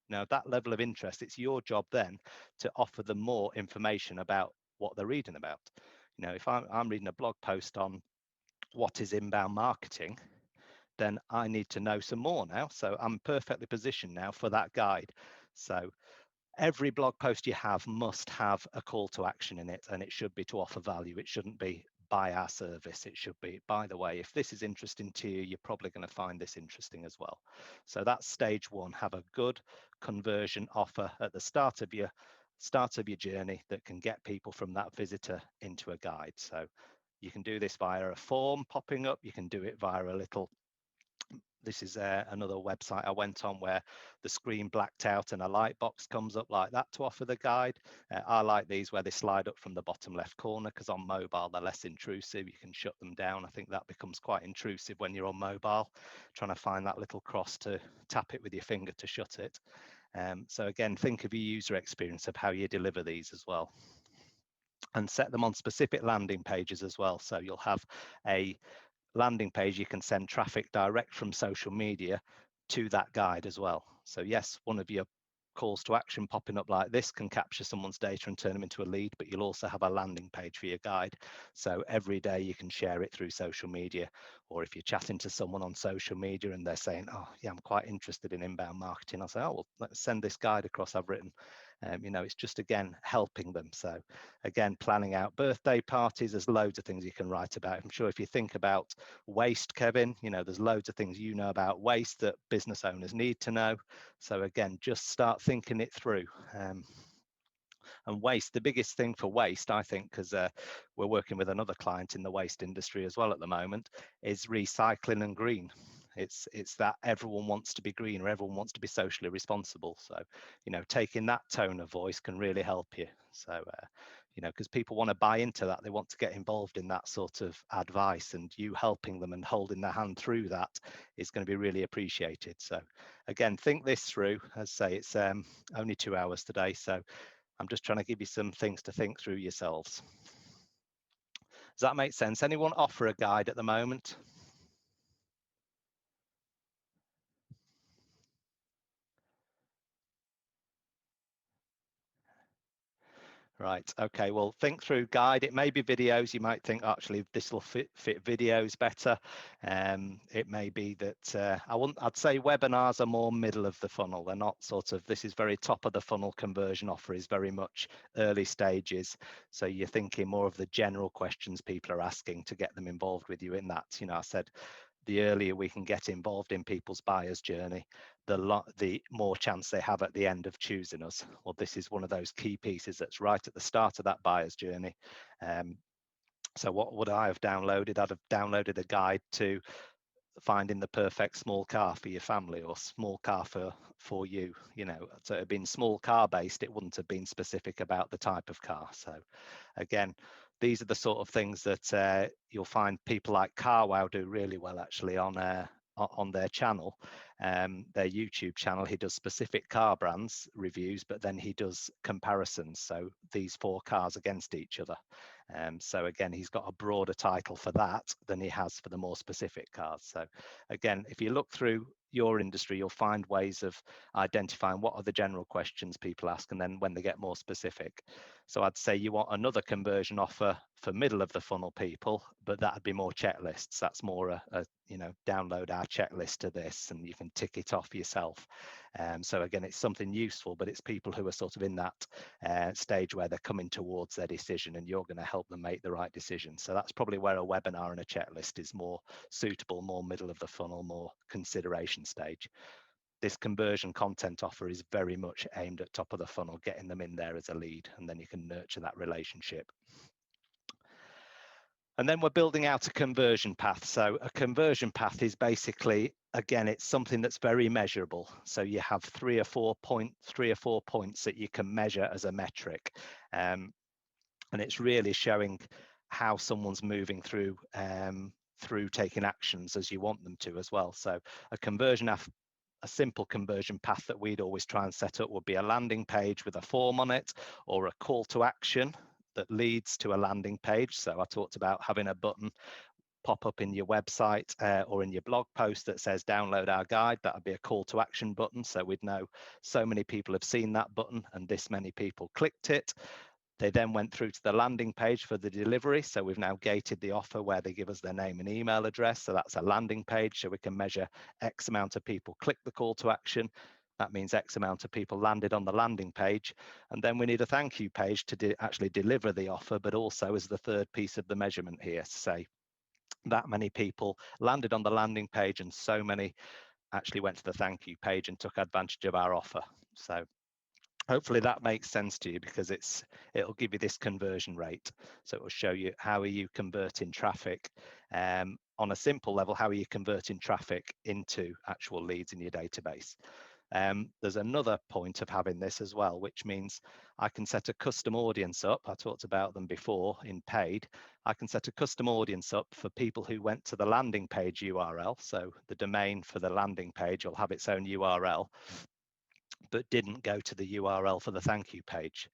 Now, that level of interest, it's your job then to offer them more information about what they're reading about. You know, if I'm reading a blog post on what is inbound marketing, then I need to know some more now. So I'm perfectly positioned now for that guide. So every blog post you have must have a call to action in it, and it should be to offer value. It shouldn't be buy our service. It should be, by the way, if this is interesting to you, you're probably going to find this interesting as well. So that's stage one. Have a good conversion offer at the start of your journey that can get people from that visitor into a guide. So you can do this via a form popping up. You can do it via a little, this is another website I went on where the screen blacked out and a light box comes up like that to offer the guide. I like these where they slide up from the bottom left corner, because on mobile they're less intrusive. You can shut them down. I think that becomes quite intrusive when you're on mobile, trying to find that little cross to tap it with your finger to shut it. So again, think of your user experience of how you deliver these as well, and set them on specific landing pages as well. So you'll have a landing page you can send traffic direct from social media to that guide as well. So yes, one of your calls to action popping up like this can capture someone's data and turn them into a lead, but you'll also have a landing page for your guide. So every day you can share it through social media, or if you're chatting to someone on social media and they're saying, oh yeah, I'm quite interested in inbound marketing, I'll say, oh, well, let's send this guide across I've written. You know, it's just, again, helping them. So again, planning out birthday parties, there's loads of things you can write about. I'm sure if you think about waste, Kevin, you know, there's loads of things you know about waste that business owners need to know. So again, just start thinking it through. And waste, the biggest thing for waste, I think, because we're working with another client in the waste industry as well at the moment, is recycling and green. It's that everyone wants to be green, or everyone wants to be socially responsible. So, you know, taking that tone of voice can really help you. So, you know, because people want to buy into that, they want to get involved in that sort of advice, and you helping them and holding their hand through that is going to be really appreciated. So, again, think this through. As I say, it's only 2 hours today, so I'm just trying to give you some things to think through yourselves. Does that make sense? Anyone offer a guide at the moment? Right, okay, well, think through guide. It may be videos. You might think, actually, this will fit videos better. It may be that I'd say webinars are more middle of the funnel. They're not sort of, this is very top of the funnel. Conversion offer is very much early stages. So you're thinking more of the general questions people are asking to get them involved with you in that. You know, I said, the earlier we can get involved in people's buyer's journey, the more chance they have at the end of choosing us. Well, this is one of those key pieces that's right at the start of that buyer's journey. So what would I have downloaded? I'd have downloaded a guide to finding the perfect small car for your family, or small car for you. You know, so it had been small car based. It wouldn't have been specific about the type of car. So again, these are the sort of things that you'll find people like CarWow do really well, actually, on their channel, their YouTube channel. He does specific car brands reviews, but then he does comparisons. So these 4 cars against each other. So again, he's got a broader title for that than he has for the more specific cars. So again, if you look through your industry, you'll find ways of identifying what are the general questions people ask, and then when they get more specific. So I'd say you want another conversion offer for middle of the funnel people, but that'd be more checklists. That's more a you know, download our checklist to this and you can tick it off yourself. So again, it's something useful, but it's people who are sort of in that stage where they're coming towards their decision, and you're going to help them make the right decision. So that's probably where a webinar and a checklist is more suitable, more middle of the funnel, more consideration stage. This conversion content offer is very much aimed at top of the funnel, getting them in there as a lead, and then you can nurture that relationship. And then we're building out a conversion path. So a conversion path is basically, again, it's something that's very measurable. So you have 3 or 4 points that you can measure as a metric. And it's really showing how someone's moving through taking actions as you want them to as well. So a conversion a simple conversion path that we'd always try and set up would be a landing page with a form on it, or a call to action that leads to a landing page. So I talked about having a button pop up in your website or in your blog post that says download our guide. That would be a call to action button, so we'd know so many people have seen that button and this many people clicked it. They then went through to the landing page for the delivery. So we've now gated the offer where they give us their name and email address. So that's a landing page. So we can measure X amount of people click the call to action. That means X amount of people landed on the landing page. And then we need a thank you page to actually deliver the offer, but also as the third piece of the measurement here to say that many people landed on the landing page and so many actually went to the thank you page and took advantage of our offer. So hopefully that makes sense to you, because it'll give you this conversion rate. So it will show you how are you converting traffic on a simple level, how are you converting traffic into actual leads in your database. There's another point of having this as well, which means I can set a custom audience up. I talked about them before in paid. I can set a custom audience up for people who went to the landing page URL. So the domain for the landing page will have its own URL, but didn't go to the URL for the thank you page,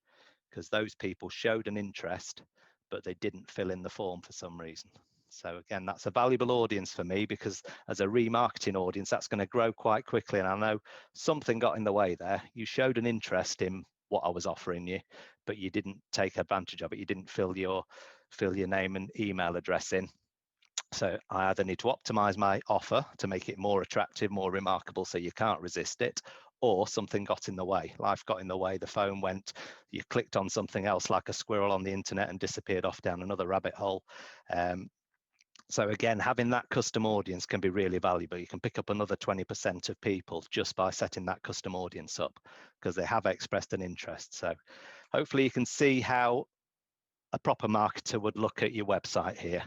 because those people showed an interest, but they didn't fill in the form for some reason. So again, that's a valuable audience for me, because as a remarketing audience, that's going to grow quite quickly. And I know something got in the way there. You showed an interest in what I was offering you, but you didn't take advantage of it. You didn't fill your name and email address in. So I either need to optimize my offer to make it more attractive, more remarkable, so you can't resist it, or something got in the way. Life got in the way, the phone went, you clicked on something else like a squirrel on the internet and disappeared off down another rabbit hole. So again, having that custom audience can be really valuable. You can pick up another 20% of people just by setting that custom audience up, because they have expressed an interest. So hopefully you can see how a proper marketer would look at your website here.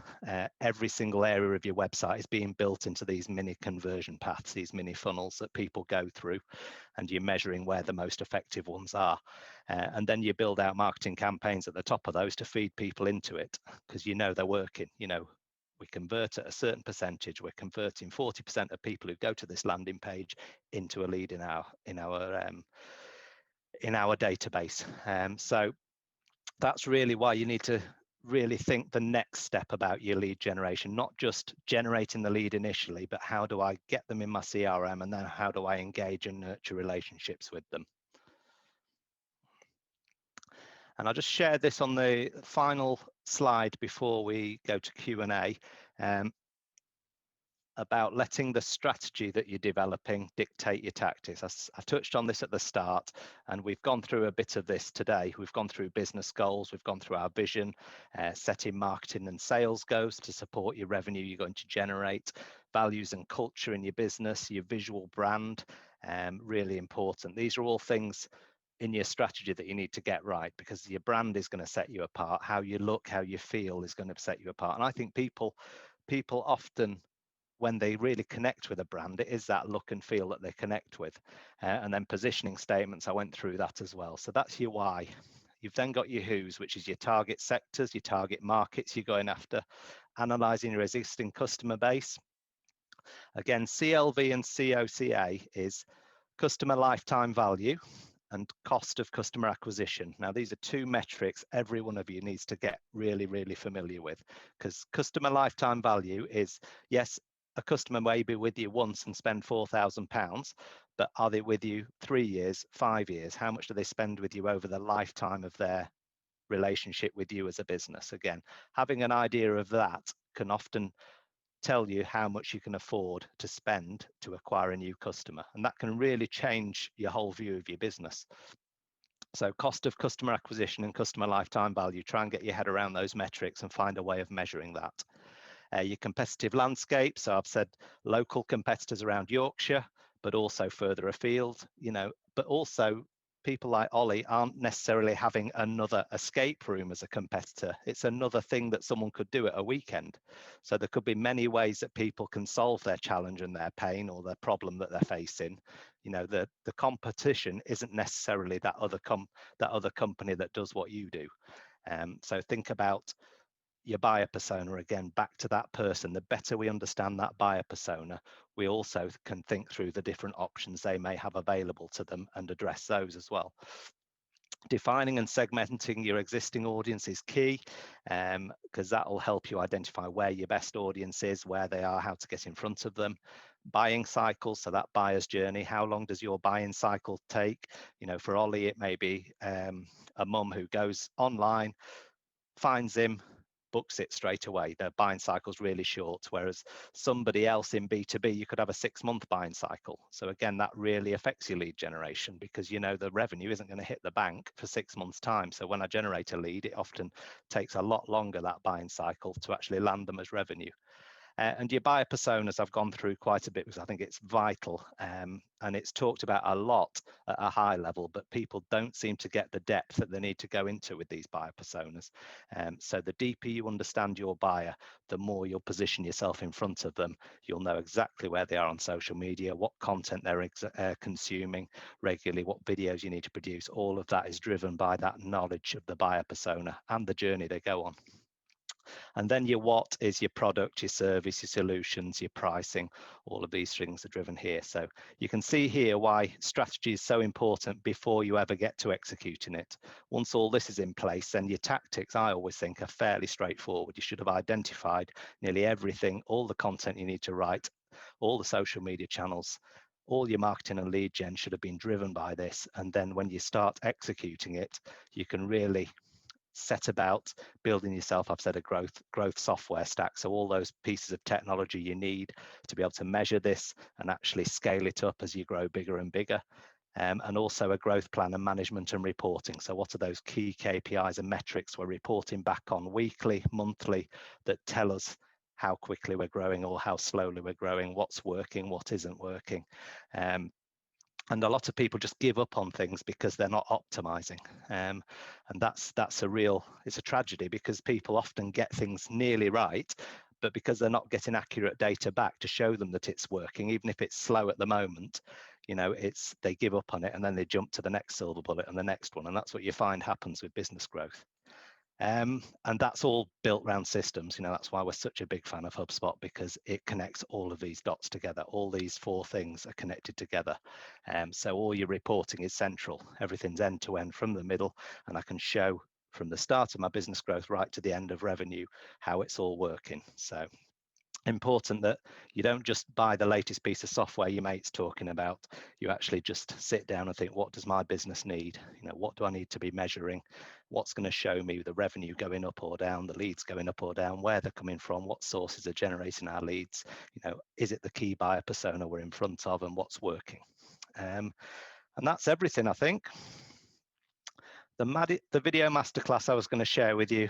Every single area of your website is being built into these mini conversion paths, these mini funnels that people go through, and you're measuring where the most effective ones are. And then you build out marketing campaigns at the top of those to feed people into it, because you know they're working. You know, we convert at a certain percentage. We're converting 40% of people who go to this landing page into a lead in our database. So that's really why you need to really think the next step about your lead generation, not just generating the lead initially, but how do I get them in my CRM, and then how do I engage and nurture relationships with them. And I'll just share this on the final slide before we go to Q&A. About letting the strategy that you're developing dictate your tactics. I touched on this at the start, and we've gone through a bit of this today. We've gone through business goals, we've gone through our vision, setting marketing and sales goals to support your revenue you're going to generate, values and culture in your business, your visual brand, really important. These are all things in your strategy that you need to get right, because your brand is going to set you apart. How you look, how you feel is going to set you apart. And I think people often, when they really connect with a brand, it is that look and feel that they connect with. And then positioning statements, I went through that as well. So that's your why. You've then got your who's, which is your target sectors, your target markets you're going after, analyzing your existing customer base. Again, CLV and COCA is customer lifetime value and cost of customer acquisition. Now, these are two metrics every one of you needs to get really, really familiar with, because customer lifetime value is, yes, a customer may be with you once and spend £4,000, but are they with you 3 years, 5 years? How much do they spend with you over the lifetime of their relationship with you as a business? Again, having an idea of that can often tell you how much you can afford to spend to acquire a new customer, and that can really change your whole view of your business. So cost of customer acquisition and customer lifetime value, try and get your head around those metrics and find a way of measuring that. Your competitive landscape, so I've said local competitors around Yorkshire, but also further afield, you know, but also people like Ollie aren't necessarily having another escape room as a competitor. It's another thing that someone could do at a weekend. So there could be many ways that people can solve their challenge and their pain or their problem that they're facing. You know, the competition isn't necessarily that other company that does what you do. So think about your buyer persona, again, back to that person. The better we understand that buyer persona, we also can think through the different options they may have available to them and address those as well. Defining and segmenting your existing audience is key, because that will help you identify where your best audience is, where they are, how to get in front of them. Buying cycles, so that buyer's journey, how long does your buying cycle take? You know, for Ollie, it may be a mum who goes online, finds him, books it straight away. The buying cycle's really short, whereas somebody else in B2B, you could have a 6-month buying cycle. So again, that really affects your lead generation, because you know the revenue isn't going to hit the bank for 6 months' time. So when I generate a lead, it often takes a lot longer, that buying cycle, to actually land them as revenue. And your buyer personas I've gone through quite a bit because I think it's vital, and it's talked about a lot at a high level, but people don't seem to get the depth that they need to go into with these buyer personas. So the deeper you understand your buyer, the more you'll position yourself in front of them. You'll know exactly where they are on social media, what content they're consuming regularly, what videos you need to produce. All of that is driven by that knowledge of the buyer persona and the journey they go on. And then your what is your product, your service, your solutions, your pricing. All of these things are driven here. So you can see here why strategy is so important before you ever get to executing it. Once all this is in place, then your tactics, I always think, are fairly straightforward. You should have identified nearly everything, all the content you need to write, all the social media channels, all your marketing and lead gen should have been driven by this. And then when you start executing it, you can really set about building yourself, I've said, a growth software stack. So all those pieces of technology you need to be able to measure this and actually scale it up as you grow bigger and bigger. And also a growth plan and management and reporting. So what are those key KPIs and metrics we're reporting back on weekly, monthly, that tell us how quickly we're growing or how slowly we're growing, what's working, what isn't working. And a lot of people just give up on things because they're not optimizing, and that's it's a tragedy, because people often get things nearly right, but because they're not getting accurate data back to show them that it's working, even if it's slow at the moment, you know, they give up on it, and then they jump to the next silver bullet and the next one, and that's what you find happens with business growth. And that's all built around systems. You know, that's why we're such a big fan of HubSpot, because it connects all of these dots together. All these 4 things are connected together. So all your reporting is central. Everything's end to end from the middle, and I can show from the start of my business growth right to the end of revenue how it's all working. So important that you don't just buy the latest piece of software your mate's talking about. You actually just sit down and think, what does my business need? You know, what do I need to be measuring? What's going to show me the revenue going up or down, the leads going up or down, where they're coming from, what sources are generating our leads? You know, is it the key buyer persona we're in front of, and what's working? And that's everything, I think. The video masterclass I was going to share with you,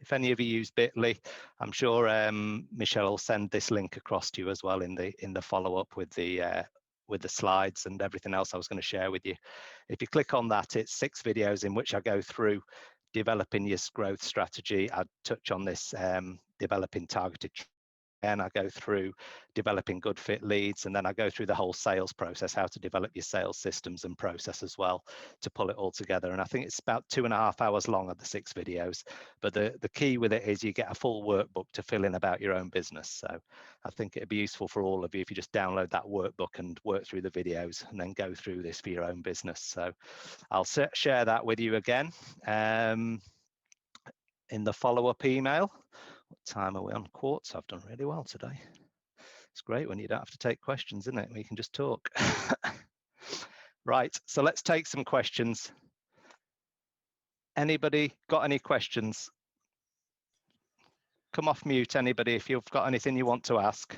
if any of you use Bitly, I'm sure Michelle will send this link across to you as well in the follow-up with the slides and everything else I was going to share with you. If you click on that, it's 6 videos in which I go through developing your growth strategy. I touch on this developing targeted, and I go through developing good fit leads, and then I go through the whole sales process, how to develop your sales systems and process as well to pull it all together. And I think it's about 2.5 hours long of the 6 videos, but the key with it is you get a full workbook to fill in about your own business. So I think it'd be useful for all of you if you just download that workbook and work through the videos and then go through this for your own business. So I'll share that with you again in the follow-up email. What time are we on? Quartz. I've done really well today. It's great when you don't have to take questions, isn't it? We can just talk. Right, so let's take some questions. Anybody got any questions? Come off mute, anybody, if you've got anything you want to ask.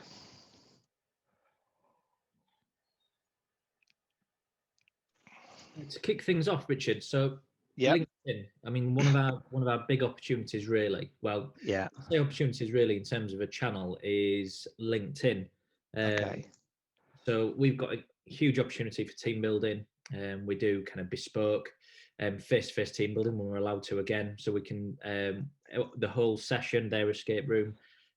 To kick things off, Richard, so yeah, LinkedIn, I mean, one of our big opportunities really, well, yeah, I say opportunities really in terms of a channel is LinkedIn. okay. So we've got a huge opportunity for team building. We do kind of bespoke face-to-face team building when we're allowed to again. So we can, the whole session, their escape room,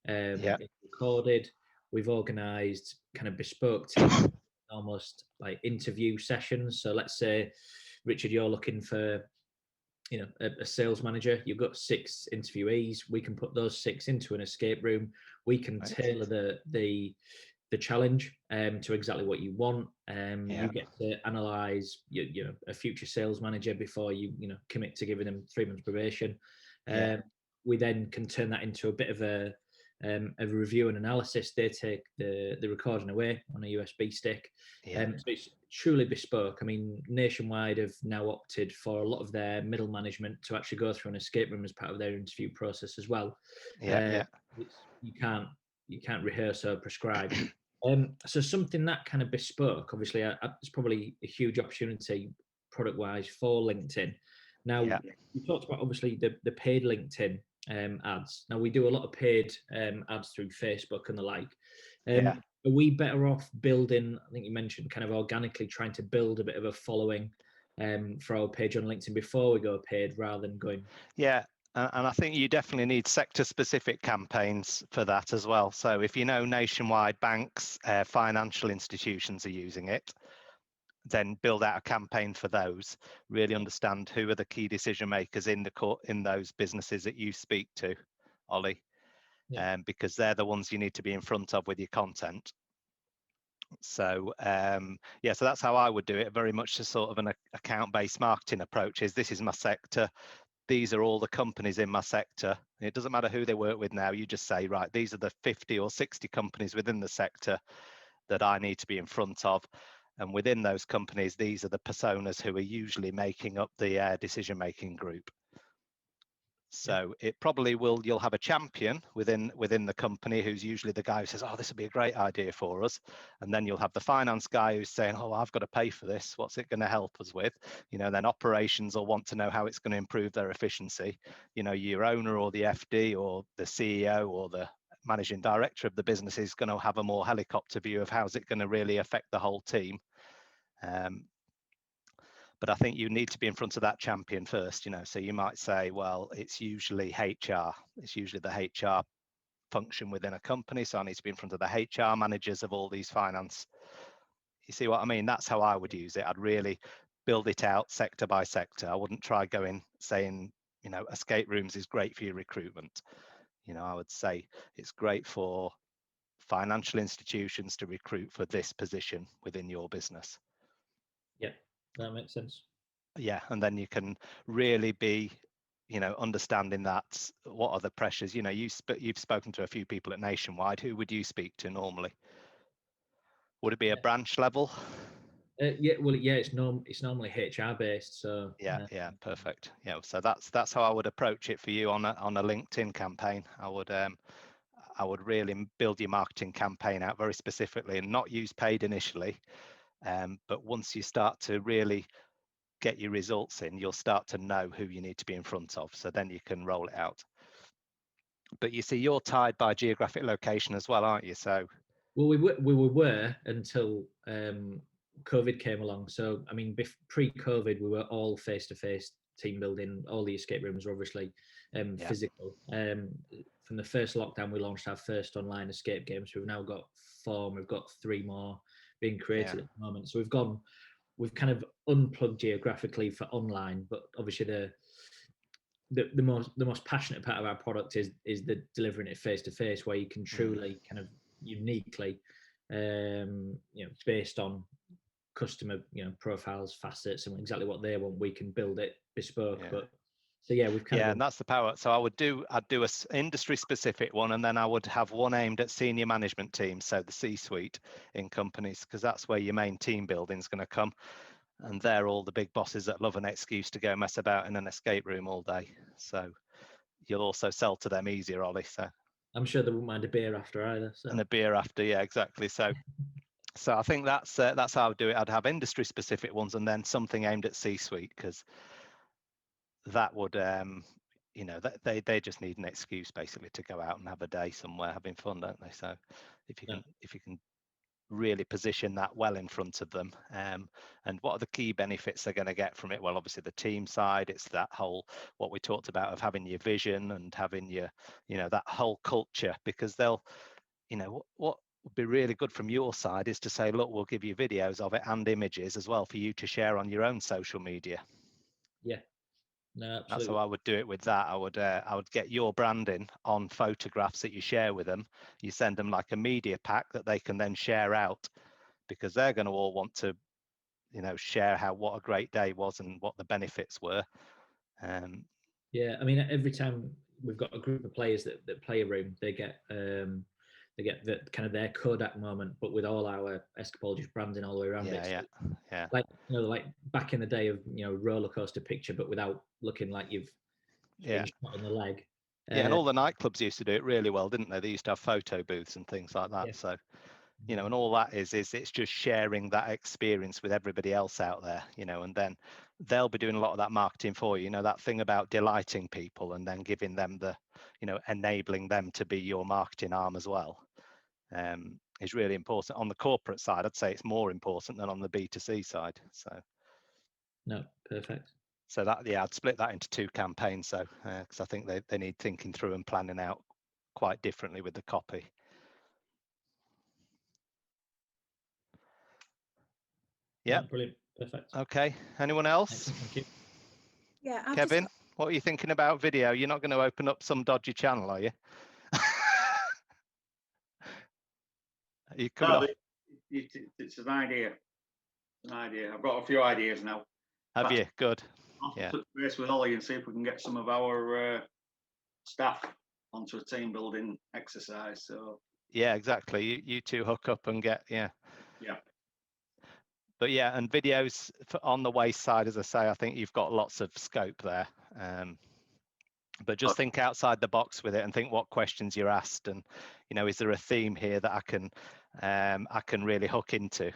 is recorded. We've organised kind of bespoke team, almost like interview sessions. So let's say, Richard, you're looking for a sales manager, you've got 6 interviewees. We can put those 6 into an escape room. We can tailor the challenge to exactly what you want. You get to analyze a future sales manager before you commit to giving them 3 months probation. We then can turn that into a bit of a review and analysis. They take the recording away on a USB stick. So it's truly bespoke. I mean, Nationwide have now opted for a lot of their middle management to actually go through an escape room as part of their interview process as well. You can't rehearse or prescribe. So something that kind of bespoke, obviously, it's probably a huge opportunity product-wise for LinkedIn. Now, you talked about obviously the paid LinkedIn ads. Now, we do a lot of paid ads through Facebook and the like. Are we better off building, I think you mentioned, kind of organically trying to build a bit of a following for our page on LinkedIn before we go paid rather than going? Yeah. And I think you definitely need sector-specific campaigns for that as well. So if you know Nationwide banks, financial institutions are using it, then build out a campaign for those. Really understand who are the key decision makers in those businesses that you speak to, Ollie, because they're the ones you need to be in front of with your content. So so that's how I would do it. Very much a sort of an account-based marketing approach. This is my sector. These are all the companies in my sector. It doesn't matter who they work with now. You just say, right, these are the 50 or 60 companies within the sector that I need to be in front of. And within those companies, these are the personas who are usually making up the decision-making group. So it probably you'll have a champion within the company who's usually the guy who says, oh, this would be a great idea for us. And then you'll have the finance guy who's saying, oh, I've got to pay for this. What's it going to help us with? Then operations will want to know how it's going to improve their efficiency. Your owner or the FD or the CEO or the managing director of the business is going to have a more helicopter view of how's it going to really affect the whole team. But I think you need to be in front of that champion first, so you might say, well, it's usually HR. It's usually the HR function within a company. So I need to be in front of the HR managers of all these finance. You see what I mean? That's how I would use it. I'd really build it out sector by sector. I wouldn't try saying, escape rooms is great for your recruitment. I would say it's great for financial institutions to recruit for this position within your business. Yeah, that makes sense. Yeah, and then you can really be, understanding that what are the pressures. You've spoken to a few people at Nationwide. Who would you speak to normally? Would it be a branch level? It's normally HR based. So yeah, perfect. Yeah, so that's how I would approach it for you on a LinkedIn campaign. I would really build your marketing campaign out very specifically and not use paid initially. But once you start to really get your results in, you'll start to know who you need to be in front of. So then you can roll it out. But you see, you're tied by geographic location as well, aren't you? So we were until COVID came along. So I mean, pre-COVID, we were all face-to-face team building. All the escape rooms were obviously physical. From the first lockdown, we launched our first online escape game. So we've now got 4. We've got 3 more being created at the moment. So we've kind of unplugged geographically for online, but obviously the most passionate part of our product is the delivering it face to face, where you can truly kind of uniquely, it's based on customer, profiles, facets, and exactly what they want. We can build it bespoke, but. So we've kind of and that's the power. So I'd do a industry specific one, and then I would have one aimed at senior management teams, so the C-suite in companies, because that's where your main team building is going to come, and they're all the big bosses that love an excuse to go mess about in an escape room all day. So you'll also sell to them easier, Ollie. So I'm sure they won't mind a beer after either. So. And a beer after, yeah, exactly. So I think that's how I would do it. I'd have industry specific ones, and then something aimed at C-suite, because that would they just need an excuse basically to go out and have a day somewhere having fun, don't they? So if you can really position that well in front of them, and what are the key benefits they're going to get from it? Well, obviously the team side, it's that whole what we talked about of having your vision and having your that whole culture, because they'll what would be really good from your side is to say, look, we'll give you videos of it and images as well for you to share on your own social media. Yeah. No, absolutely. That's how I would do it with that. I would get your branding on photographs that you share with them. You send them like a media pack that they can then share out, because they're going to all want to, share what a great day was and what the benefits were. Yeah, I mean, every time we've got a group of players that play a room, they get the kind of their Kodak moment, but with all our Escapologists branding all the way around it. So, yeah. Like like back in the day of roller coaster picture, but without looking like you've been shot in the leg. Yeah, and all the nightclubs used to do it really well, didn't they? They used to have photo booths and things like that. Yeah. So, and all that is it's just sharing that experience with everybody else out there, and then they'll be doing a lot of that marketing for you. That thing about delighting people and then giving them the, enabling them to be your marketing arm as well, is really important. On the corporate side, I'd say it's more important than on the B2C side. So. No, perfect. So I'd split that into 2 campaigns. So because I think they need thinking through and planning out quite differently with the copy. Yeah, brilliant, perfect. Okay. Anyone else? Excellent, thank you. Yeah, Kevin, what are you thinking about video? You're not going to open up some dodgy channel, are you? Are you coming off? It's an idea. I've got a few ideas now. Have you? Good. I'll touch base with Ollie and see if we can get some of our staff onto a team building exercise. So yeah, exactly. You two hook up and get yeah. But yeah, and videos on the waste side, as I say, I think you've got lots of scope there. But just think outside the box with it and think what questions you're asked, and is there a theme here that I can really hook into?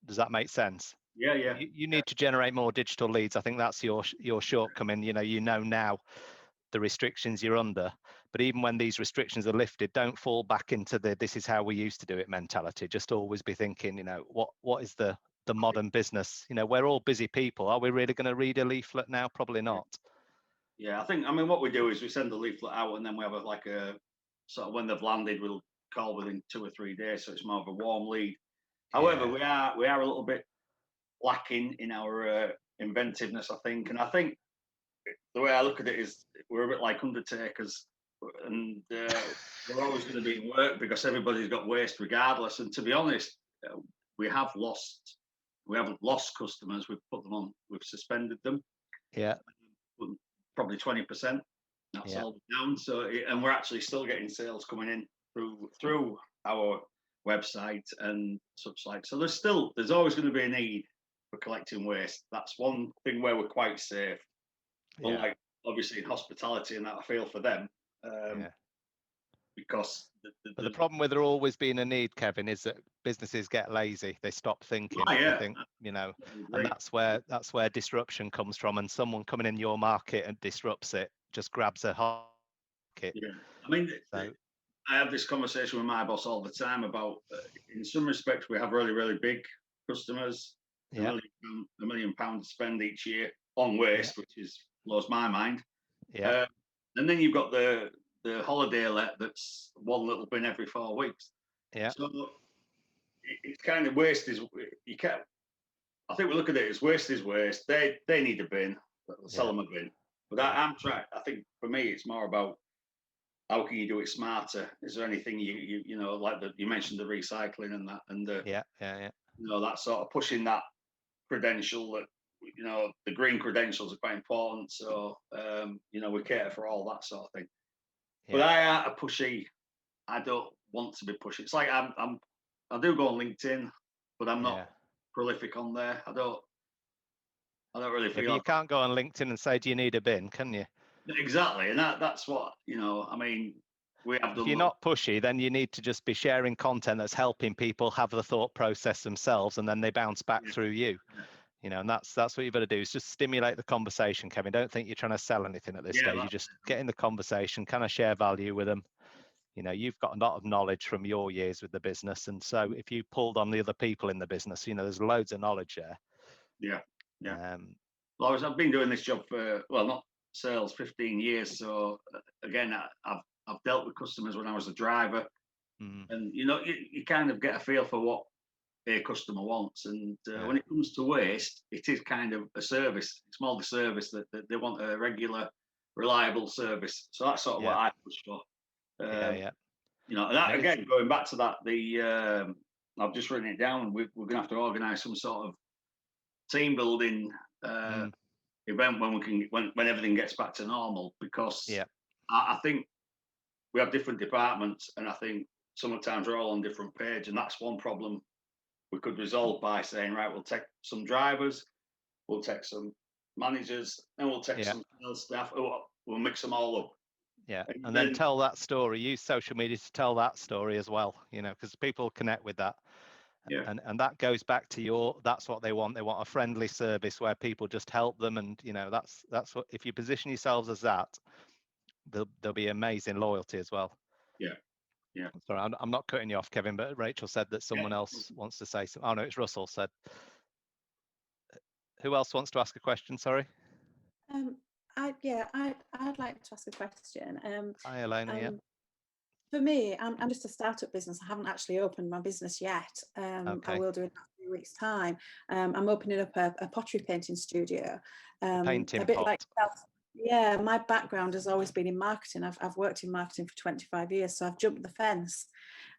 Does that make sense? Yeah. You need to generate more digital leads. I think that's your shortcoming. You know now the restrictions you're under, but even when these restrictions are lifted, don't fall back into the "this is how we used to do it" mentality. Just always be thinking, what is the modern business? We're all busy people. Are we really going to read a leaflet now? Probably not. Yeah, I mean, what we do is we send the leaflet out, and then we have a sort of, when they've landed, we'll call within 2 or 3 days, so it's more of a warm lead. However, we are a little bit lacking in our inventiveness, I think, and I think the way I look at it is we're a bit like undertakers, and we're always going to be in work because everybody's got waste regardless. And to be honest, we haven't lost customers. We've put them on, we've suspended them. Yeah. Probably 20%. That's all down. So, and we're actually still getting sales coming in through our website and such like. So there's always going to be a need for collecting waste. That's one thing where we're quite safe. Unlike obviously in hospitality, and that I feel for them. Because the problem with there always being a need, Kevin, is that businesses get lazy. They stop thinking. They think, and that's where disruption comes from. And someone coming in your market and disrupts it, just grabs a market. Yeah, I mean, I have this conversation with my boss all the time about, in some respects, we have really, really big customers. £1 million to spend each year on waste, which blows my mind. Yeah. And then you've got the holiday let that's one little bin every 4 weeks. Yeah. So it's kind of waste is you can't. I think we look at it as waste is waste. They need a bin. Sell them a bin. But I'm trying. I think for me it's more about how can you do it smarter. Is there anything you like you mentioned the recycling and that and the that sort of pushing that credential that the green credentials are quite important. So we cater for all that sort of thing. But I am a pushy. I don't want to be pushy. It's like I do go on LinkedIn, but I'm not prolific on there. I don't really feel. You can't go on LinkedIn and say, "Do you need a bin?" Can you? Exactly, and that's what I mean. We have. If you're not pushy, then you need to just be sharing content that's helping people have the thought process themselves, and then they bounce back through you. And that's what you've got to do is just stimulate the conversation, Kevin. Don't think you're trying to sell anything at this stage. You just get in the conversation, kind of share value with them. You've got a lot of knowledge from your years with the business, and so if you pulled on the other people in the business, there's loads of knowledge there. Yeah. Well, I've been doing this job for not sales 15 years. So again, I've dealt with customers when I was a driver, and you kind of get a feel for what a customer wants. And when it comes to waste, it is kind of a service. It's more the service that they want, a regular, reliable service. So that's sort of what I push for. You know, and that, again, going back to that, I've just written it down. We're going to have to organise some sort of team building event when everything gets back to normal, because I think we have different departments, and I think sometimes we're all on different page, and that's one problem we could resolve by saying, right, we'll take some drivers, we'll take some managers, and we'll take some sales staff. We'll mix them all up. Yeah, and then tell that story. Use social media to tell that story as well, you know, because people connect with that. Yeah. And that goes back to that's what they want. They want a friendly service where people just help them. And, you know, that's what, if you position yourselves as that, there'll be amazing loyalty as well. Yeah. Yeah. Sorry, I'm not cutting you off, Kevin, but Rachel said that someone else wants to say something. Oh, no, it's Russell said. Who else wants to ask a question? Sorry. I'd like to ask a question. Hi, Elena. For me, I'm just a startup business. I haven't actually opened my business yet. I will do in a few weeks' time. I'm opening up a pottery painting studio. Painting a bit pot. like yeah, my background has always been in marketing. I've worked in marketing for 25 years, so I've jumped the fence.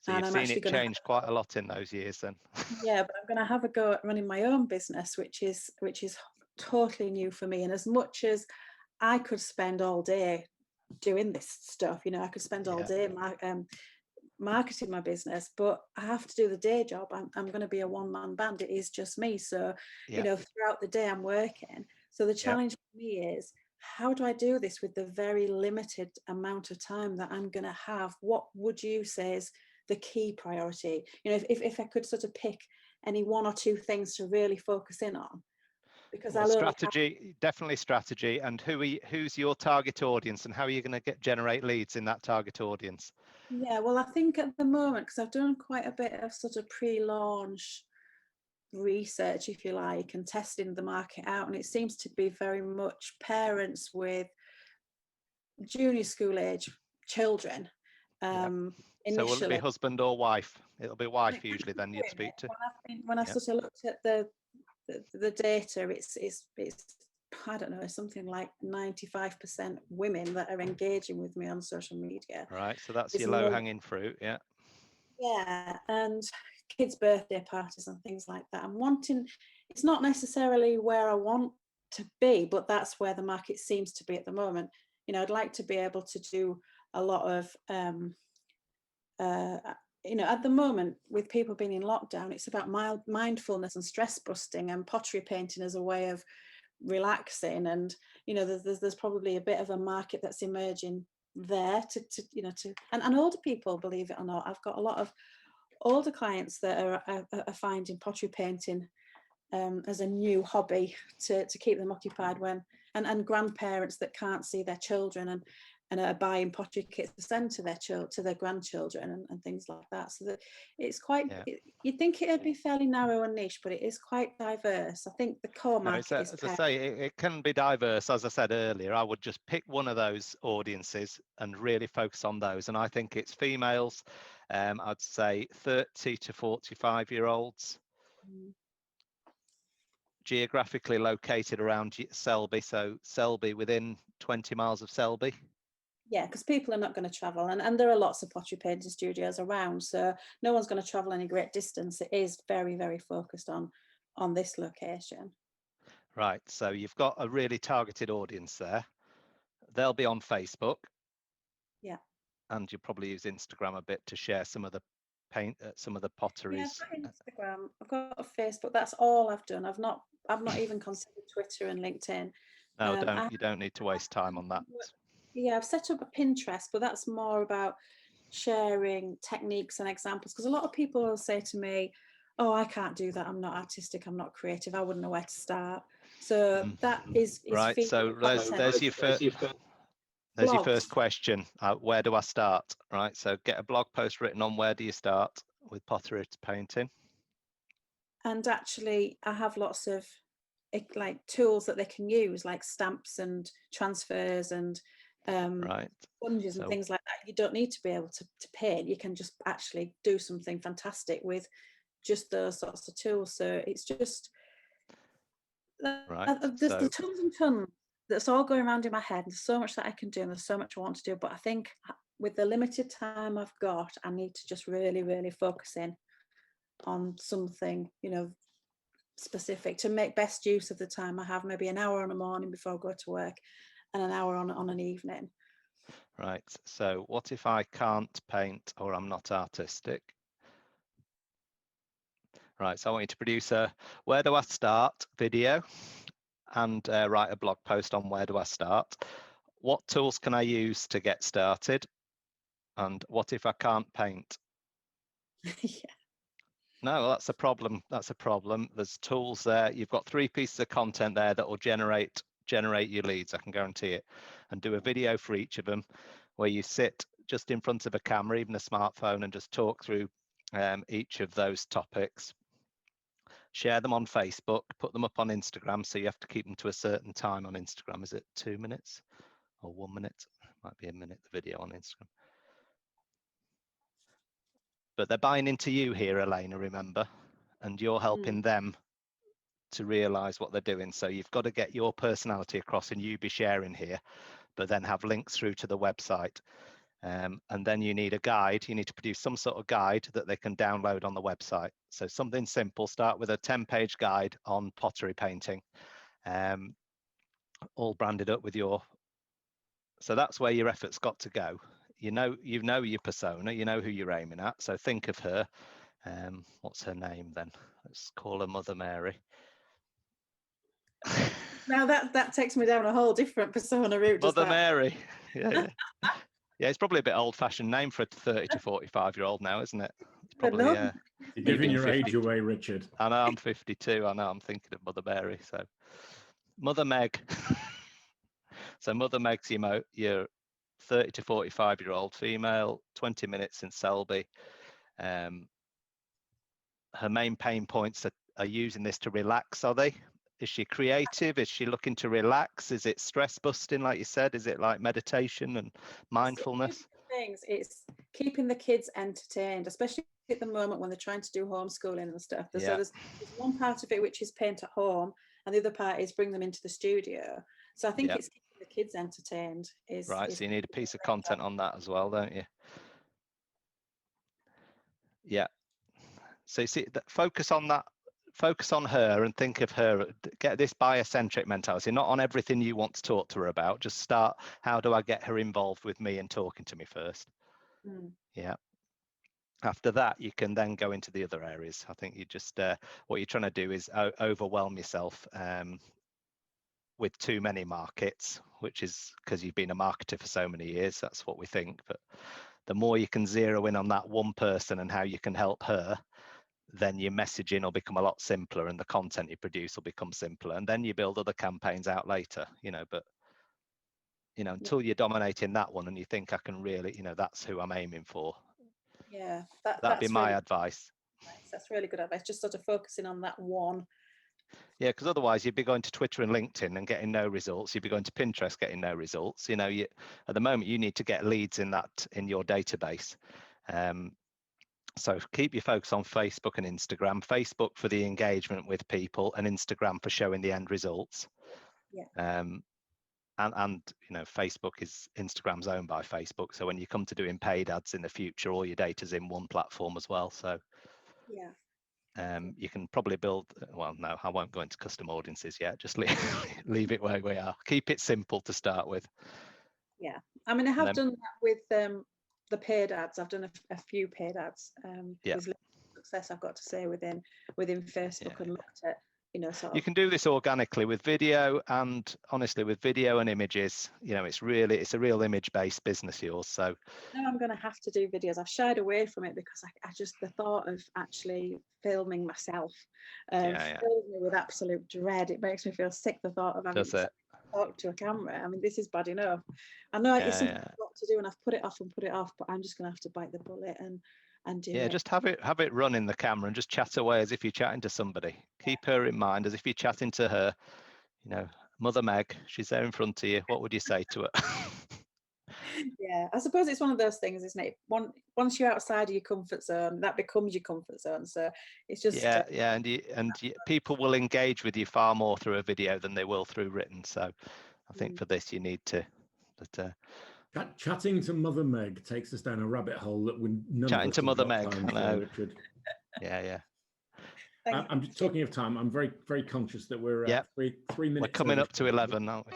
So you've seen it change quite a lot in those years then. Yeah, but I'm going to have a go at running my own business, which is totally new for me. And as much as I could spend all day doing this stuff, you know, I could spend all day marketing my business, but I have to do the day job. I'm going to be a one-man band. It is just me. So, you know, throughout the day I'm working. So the challenge for me is, how do I do this with the very limited amount of time that I'm going to have? What would you say is the key priority? You know, if I could sort of pick any one or two things to really focus in on. Because strategy, definitely strategy. And who's your target audience, and how are you going to generate leads in that target audience? Yeah, well, I think at the moment, because I've done quite a bit of sort of pre-launch research, if you like, and testing the market out, and it seems to be very much parents with junior school age children. So will it be husband or wife? It'll be wife usually then you'd speak to. When I sort of looked at the data, it's I don't know, something like 95% women that are engaging with me on social media. Right, so that's your low-hanging fruit, yeah. Yeah, and kids' birthday parties and things like that. I'm wanting, it's not necessarily where I want to be, but that's where the market seems to be at the moment. You know, I'd like to be able to do a lot of, you know, at the moment with people being in lockdown, it's about mindfulness and stress busting, and pottery painting as a way of relaxing. And, you know, there's probably a bit of a market that's emerging there and older people, believe it or not. I've got a lot of older clients that are finding pottery painting as a new hobby to keep them occupied and grandparents that can't see their children and are buying pottery kits to send to their grandchildren and things like that. So that it's quite, you'd think it'd be fairly narrow and niche, but it is quite diverse. I think the core market is, as I say, it can be diverse. As I said earlier, I would just pick one of those audiences and really focus on those. And I think it's females, I'd say 30 to 45-year-olds. Geographically located around Selby, so Selby, within 20 miles of Selby. Yeah, because people are not going to travel, and there are lots of pottery painting studios around, so no one's going to travel any great distance. It is very, very focused on this location. Right, so you've got a really targeted audience there. They'll be on Facebook. Yeah. And you'll probably use Instagram a bit to share some of the some of the potteries. Yeah, I've got Instagram, I've got Facebook. That's all I've done. I've not even considered Twitter and LinkedIn. No, you don't need to waste time on that. Yeah, I've set up a Pinterest, but that's more about sharing techniques and examples, because a lot of people will say to me, oh, I can't do that, I'm not artistic, I'm not creative, I wouldn't know where to start. So that is right. So there's your first question. Where do I start? Right, so get a blog post written on where do you start with pottery painting. And actually I have lots of like tools that they can use, like stamps and transfers and sponges and things like that. You don't need to be able to paint. You can just actually do something fantastic with just those sorts of tools. So it's just Right. there's the tons and tons that's all going around in my head. There's so much that I can do, and there's so much I want to do. But I think with the limited time I've got, I need to just really, really focus in on something, you know, specific to make best use of the time I have. Maybe an hour on a morning before I go to work, and an hour on an evening. Right. So what if I can't paint or I'm not artistic? Right. So I want you to produce a where do I start video and write a blog post on where do I start. What tools can I use to get started? And what if I can't paint? Yeah. No, that's a problem. That's a problem. There's tools there. You've got 3 pieces of content there that will generate your leads. I can guarantee it. And do a video for each of them, where you sit just in front of a camera, even a smartphone, and just talk through each of those topics. Share them on Facebook. Put them up on Instagram. So you have to keep them to a certain time on Instagram. Is it 2 minutes or 1 minute? Might be a minute. The video on Instagram. But they're buying into you here, Elena, remember, and you're helping them to realize what they're doing. So you've got to get your personality across, and you be sharing here, but then have links through to the website. And then you need a guide. You need to produce some sort of guide that they can download on the website. So something simple, start with a 10-page guide on pottery painting, all branded up with your, so that's where your effort's got to go. You know your persona, you know who you're aiming at. So think of her. What's her name then? Let's call her Mother Mary. Now that takes me down a whole different persona route. Mother Mary. Yeah. Yeah, it's probably a bit old-fashioned name for a 30 to 45-year-old now, isn't it? It's probably you're giving your age away, Richard. I know, I'm 52. I know, I'm thinking of Mother Mary. So Mother Meg. So Mother Meg's your 30 to 45-year-old female, 20 minutes in Selby. Her main pain points are using this to relax, are they? Is she creative? Is she looking to relax? Is it stress busting, like you said? Is it like meditation and mindfulness? Things. It's keeping the kids entertained, especially at the moment when they're trying to do homeschooling and stuff. So there's one part of it which is paint at home, and the other part is bring them into the studio. So I think it's keeping the kids entertained. Right, so you need a piece of content on that as well, don't you? Yeah. So you see, focus on that. Focus on her and think of her. Get this buyer-centric mentality, not on everything you want to talk to her about. Just start, how do I get her involved with me and talking to me first? Yeah. After that, you can then go into the other areas. I think you just, what you're trying to do is overwhelm yourself with too many markets, which is because you've been a marketer for so many years. That's what we think. But the more you can zero in on that one person and how you can help her, then your messaging will become a lot simpler and the content you produce will become simpler. And then you build other campaigns out later, but until you're dominating that one and you think I can really, that's who I'm aiming for. Yeah, that'd be my advice. That's really good advice. Just sort of focusing on that one. Yeah, because otherwise you'd be going to Twitter and LinkedIn and getting no results. You'd be going to Pinterest getting no results. At the moment you need to get leads in your database. So keep your focus on Facebook and Instagram. Facebook for the engagement with people, and Instagram for showing the end results. Yeah. And Facebook Instagram's owned by Facebook. So when you come to doing paid ads in the future, all your data's in one platform as well. So yeah. You can probably build, well, no, I won't go into custom audiences yet. Just leave it where we are. Keep it simple to start with. Yeah. I mean, I have done that with the paid ads. I've done a few paid ads. With success, I've got to say, within Facebook, and looked at, you can do this organically with video, and honestly with video and images, it's a real image-based business, yours. So now I'm going to have to do videos. I've shied away from it because I just, the thought of actually filming myself fills me with absolute dread. It makes me feel sick, the thought of having to talk to a camera. I mean, this is bad enough. I know it's something I've got to do, and I've put it off, but I'm just going to have to bite the bullet and do it. Just have it run in the camera and just chat away as if you're chatting to somebody. Keep her in mind as if you're chatting to her. Mother Meg, she's there in front of you. What would you say to her? Yeah, I suppose it's one of those things, isn't it? Once you're outside of your comfort zone, that becomes your comfort zone. So it's just and people will engage with you far more through a video than they will through written. So I think for this you need to. Chatting to Mother Meg takes us down a rabbit hole that we none Chatting of us to have Mother got Meg, time I know. for, Richard. Yeah. I'm just talking of time. I'm very, very conscious that we're 3 minutes. We're coming up to 11, aren't we?